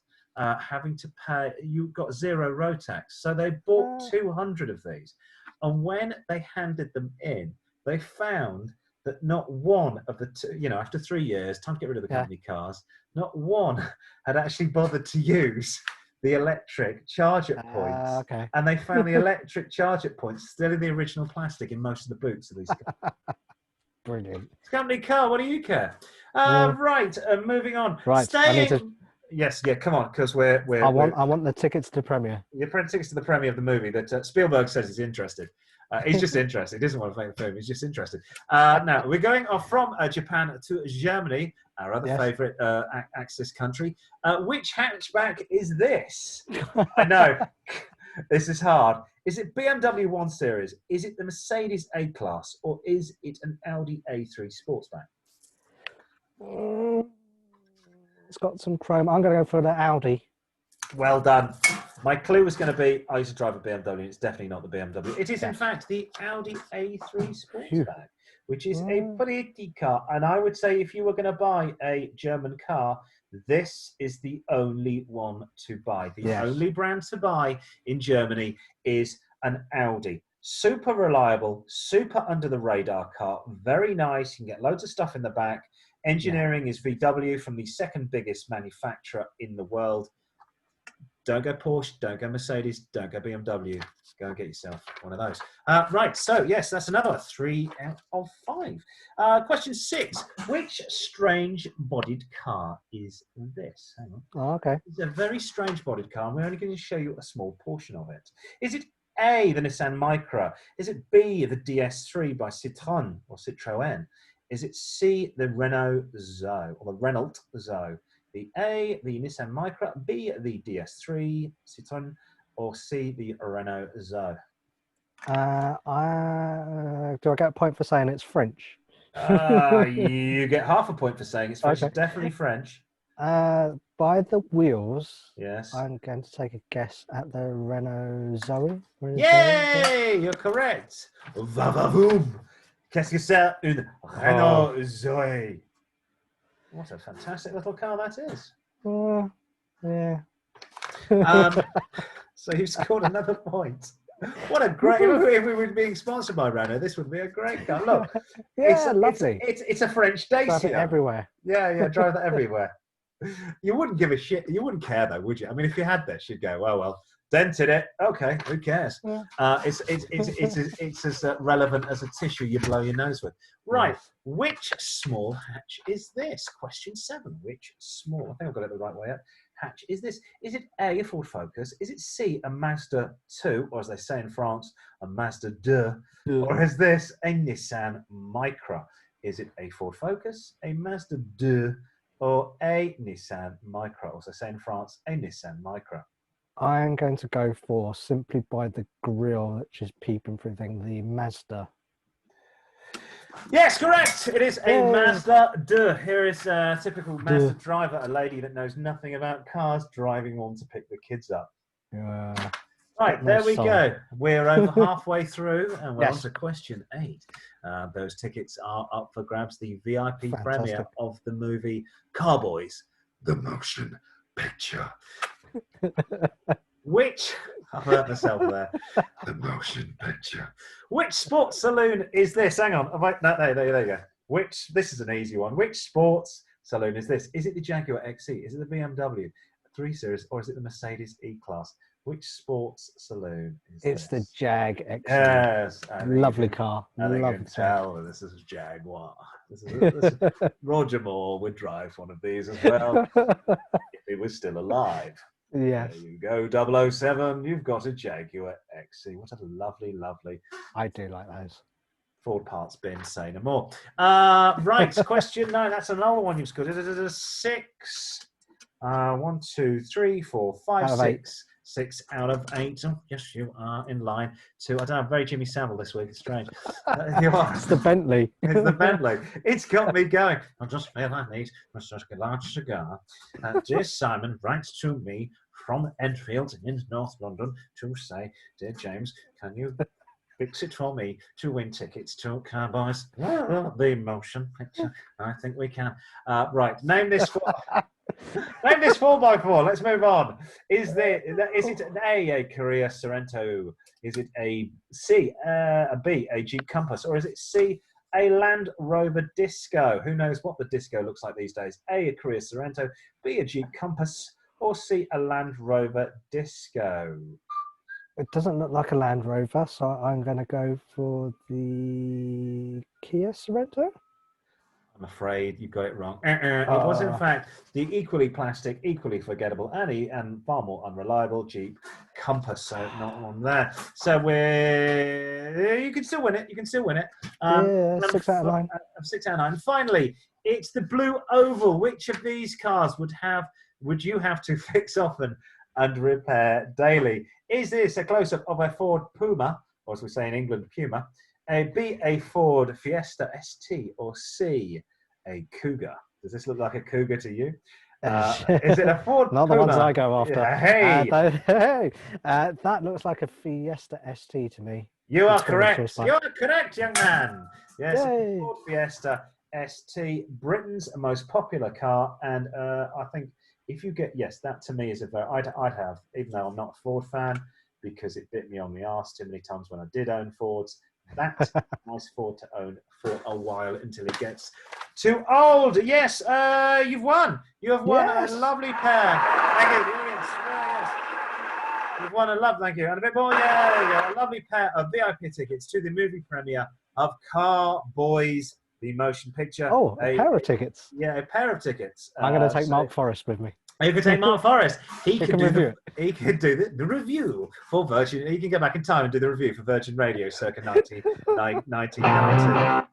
having to pay. You got zero road tax, so they bought 200 of these, and when they handed them in, they found that not one of the two, after 3 years, time to get rid of the company cars, not one had actually bothered to use the electric charge-up points. Okay. And they found the electric charge-up points still in the original plastic in most of the boots of these cars. Brilliant. It's a company car, what do you care? Right, moving on. Right, Yes, come on, because I want the tickets to premiere. You're printing tickets to the premiere of the movie that Spielberg says he's interested. He's just interested. He doesn't want to make the film. He's just interested. Now, we're going off from Japan to Germany, our other favourite Axis country. Which hatchback is this? I know. This is hard. Is it BMW 1 Series? Is it the Mercedes A-Class? Or is it an Audi A3 Sportsback? It's got some chrome. I'm going to go for the Audi. Well done. My clue was going to be, I used to drive a BMW. It's definitely not the BMW. It is, in fact, the Audi A3 Sportsback, which is a pretty car. And I would say if you were going to buy a German car, this is the only one to buy. The only brand to buy in Germany is an Audi. Super reliable, super under the radar car. Very nice. You can get loads of stuff in the back. Engineering is VW, from the second biggest manufacturer in the world. Don't go Porsche, don't go Mercedes, don't go BMW. Go and get yourself one of those. Right, so yes, that's another 3 out of 5. Question 6. Which strange-bodied car is this? Hang on. Oh, okay. It's a very strange-bodied car, and we're only going to show you a small portion of it. Is it A, the Nissan Micra? Is it B, the DS3 by Citroën? Is it C, the Renault Zoe, or the Renault Zoe? The A, the Nissan Micra, B, the DS3 Citroën, or C, the Renault Zoe? Do I get a point for saying it's French? You get half a point for saying it's French. Okay. It's definitely French. By the wheels, yes. I'm going to take a guess at the Renault Zoe. Yay! You're correct. Va va voom. Qu'est-ce que c'est une Renault Zoe? What a fantastic little car that is. Yeah. So you've scored another point. What a great... If we were being sponsored by Renault, this would be a great car. Look. Yeah, lovely. It's a French Dacia. Drive it everywhere. Yeah, drive that everywhere. You wouldn't give a shit. You wouldn't care, though, would you? I mean, if you had this, you'd go, well, dented it. Okay, who cares? Yeah. It's as relevant as a tissue you blow your nose with. Right. Which small hatch is this? Question 7. Which small? I think I've got it the right way up. Hatch is this? Is it A, a Ford Focus? Is it C, a Mazda 2, or as they say in France, a Mazda 2? Or is this a Nissan Micra? Is it a Ford Focus, a Mazda 2, or a Nissan Micra? Or as they say in France, a Nissan Micra? I'm going to go for, simply by the grille which is peeping through the Mazda. Yes, correct. It is a Mazda 2. Here is a typical Mazda driver, a lady that knows nothing about cars, driving one to pick the kids up. Right, there we go. We're over halfway through, and we're on to question 8. Those tickets are up for grabs. The VIP premiere of the movie Car-Boyz, the motion picture. Which... I've hurt myself there. The motion picture. Which sports saloon is this? Hang on. There you go. This is an easy one. Which sports saloon is this? Is it the Jaguar XE? Is it the BMW 3 Series? Or is it the Mercedes E-Class? Which sports saloon is It's this? the Jag XC. Yes. Lovely car. I think you Lovely can car. tell this is a Jaguar. Roger Moore would drive one of these as well if he was still alive. Yes. There you go, 007. You've got a Jaguar XC. What a lovely, lovely. I do like those. Ford parts bin, say no more. Right, question 9. That's another one you've scored. 6. 1, 2, 3, 4, 5, 6. 6 out of 8. Oh, yes, you are in line to. I don't know, very Jimmy Savile this week. It's strange. You are. It's the Bentley. It's the Bentley. It's got me going. I just feel I need such a large cigar. Dear Simon writes to me from Enfield in North London to say, dear James, can you fix it for me to win tickets to Car-Boyz? The motion picture. I think we can. Right, name this 4x4. Let's move on. Is it an A Korea Sorento? Is it a B, a Jeep Compass? Or is it C, a Land Rover Disco? Who knows what the Disco looks like these days? A Korea Sorento, B, a Jeep Compass, or C, a Land Rover Disco? It doesn't look like a Land Rover, so I'm going to go for the Kia Sorento. I'm afraid you got it wrong. It was, in fact, the equally plastic, equally forgettable, and far more unreliable Jeep Compass. So not on there. So you can still win it. You can still win it. 6 out of 9. 6 out of 9. Finally, it's the blue oval. Which of these cars would you have to fix often and repair daily? Is this a close-up of a Ford Puma, or as we say in England, Puma? B, a Ford Fiesta ST, or C, a Cougar? Does this look like a Cougar to you? Is it a Ford Not Puma? the ones I go after. Hey! That looks like a Fiesta ST to me. You are correct. You are correct, young man. Yes, Yay. Ford Fiesta ST, Britain's most popular car, and I think if you get, yes, that to me is a very, I'd have, even though I'm not a Ford fan, because it bit me on the arse too many times when I did own Fords. That's a nice Ford to own for a while until it gets too old. Yes, you've won. You have won a lovely pair. Thank you. Yes. You've won a thank you. And a bit more, a lovely pair of VIP tickets to the movie premiere of Car-Boyz, the motion picture. Oh, a pair of tickets. Yeah, a pair of tickets. I'm going to take Mark Forrest with me. You can take Mark Forrest. He could do the review for Virgin. He can go back in time and do the review for Virgin Radio circa 1990.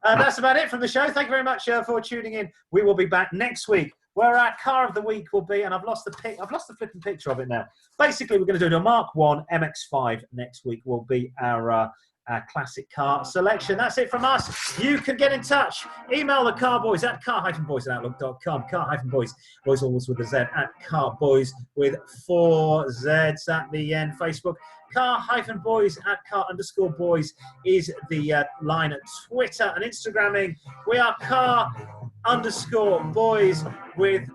That's about it from the show. Thank you very much for tuning in. We will be back next week, where our car of the week will be, and I've lost the flipping picture of it now. Basically, we're going to do a Mark 1 MX-5 next week. Will be our classic car selection. That's it from us. You can get in touch. Email the Car-Boyz at car-boys@outlook.com. Car-Boys, boys always with a Z, at Car-Boyz with 4 Zs at the end. Facebook, car-boys at car_boys is the line at Twitter and Instagramming. We are car_boys with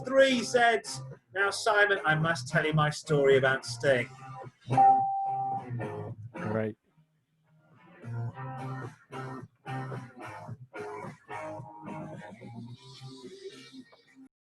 3 Zs. Now, Simon, I must tell you my story about Sting.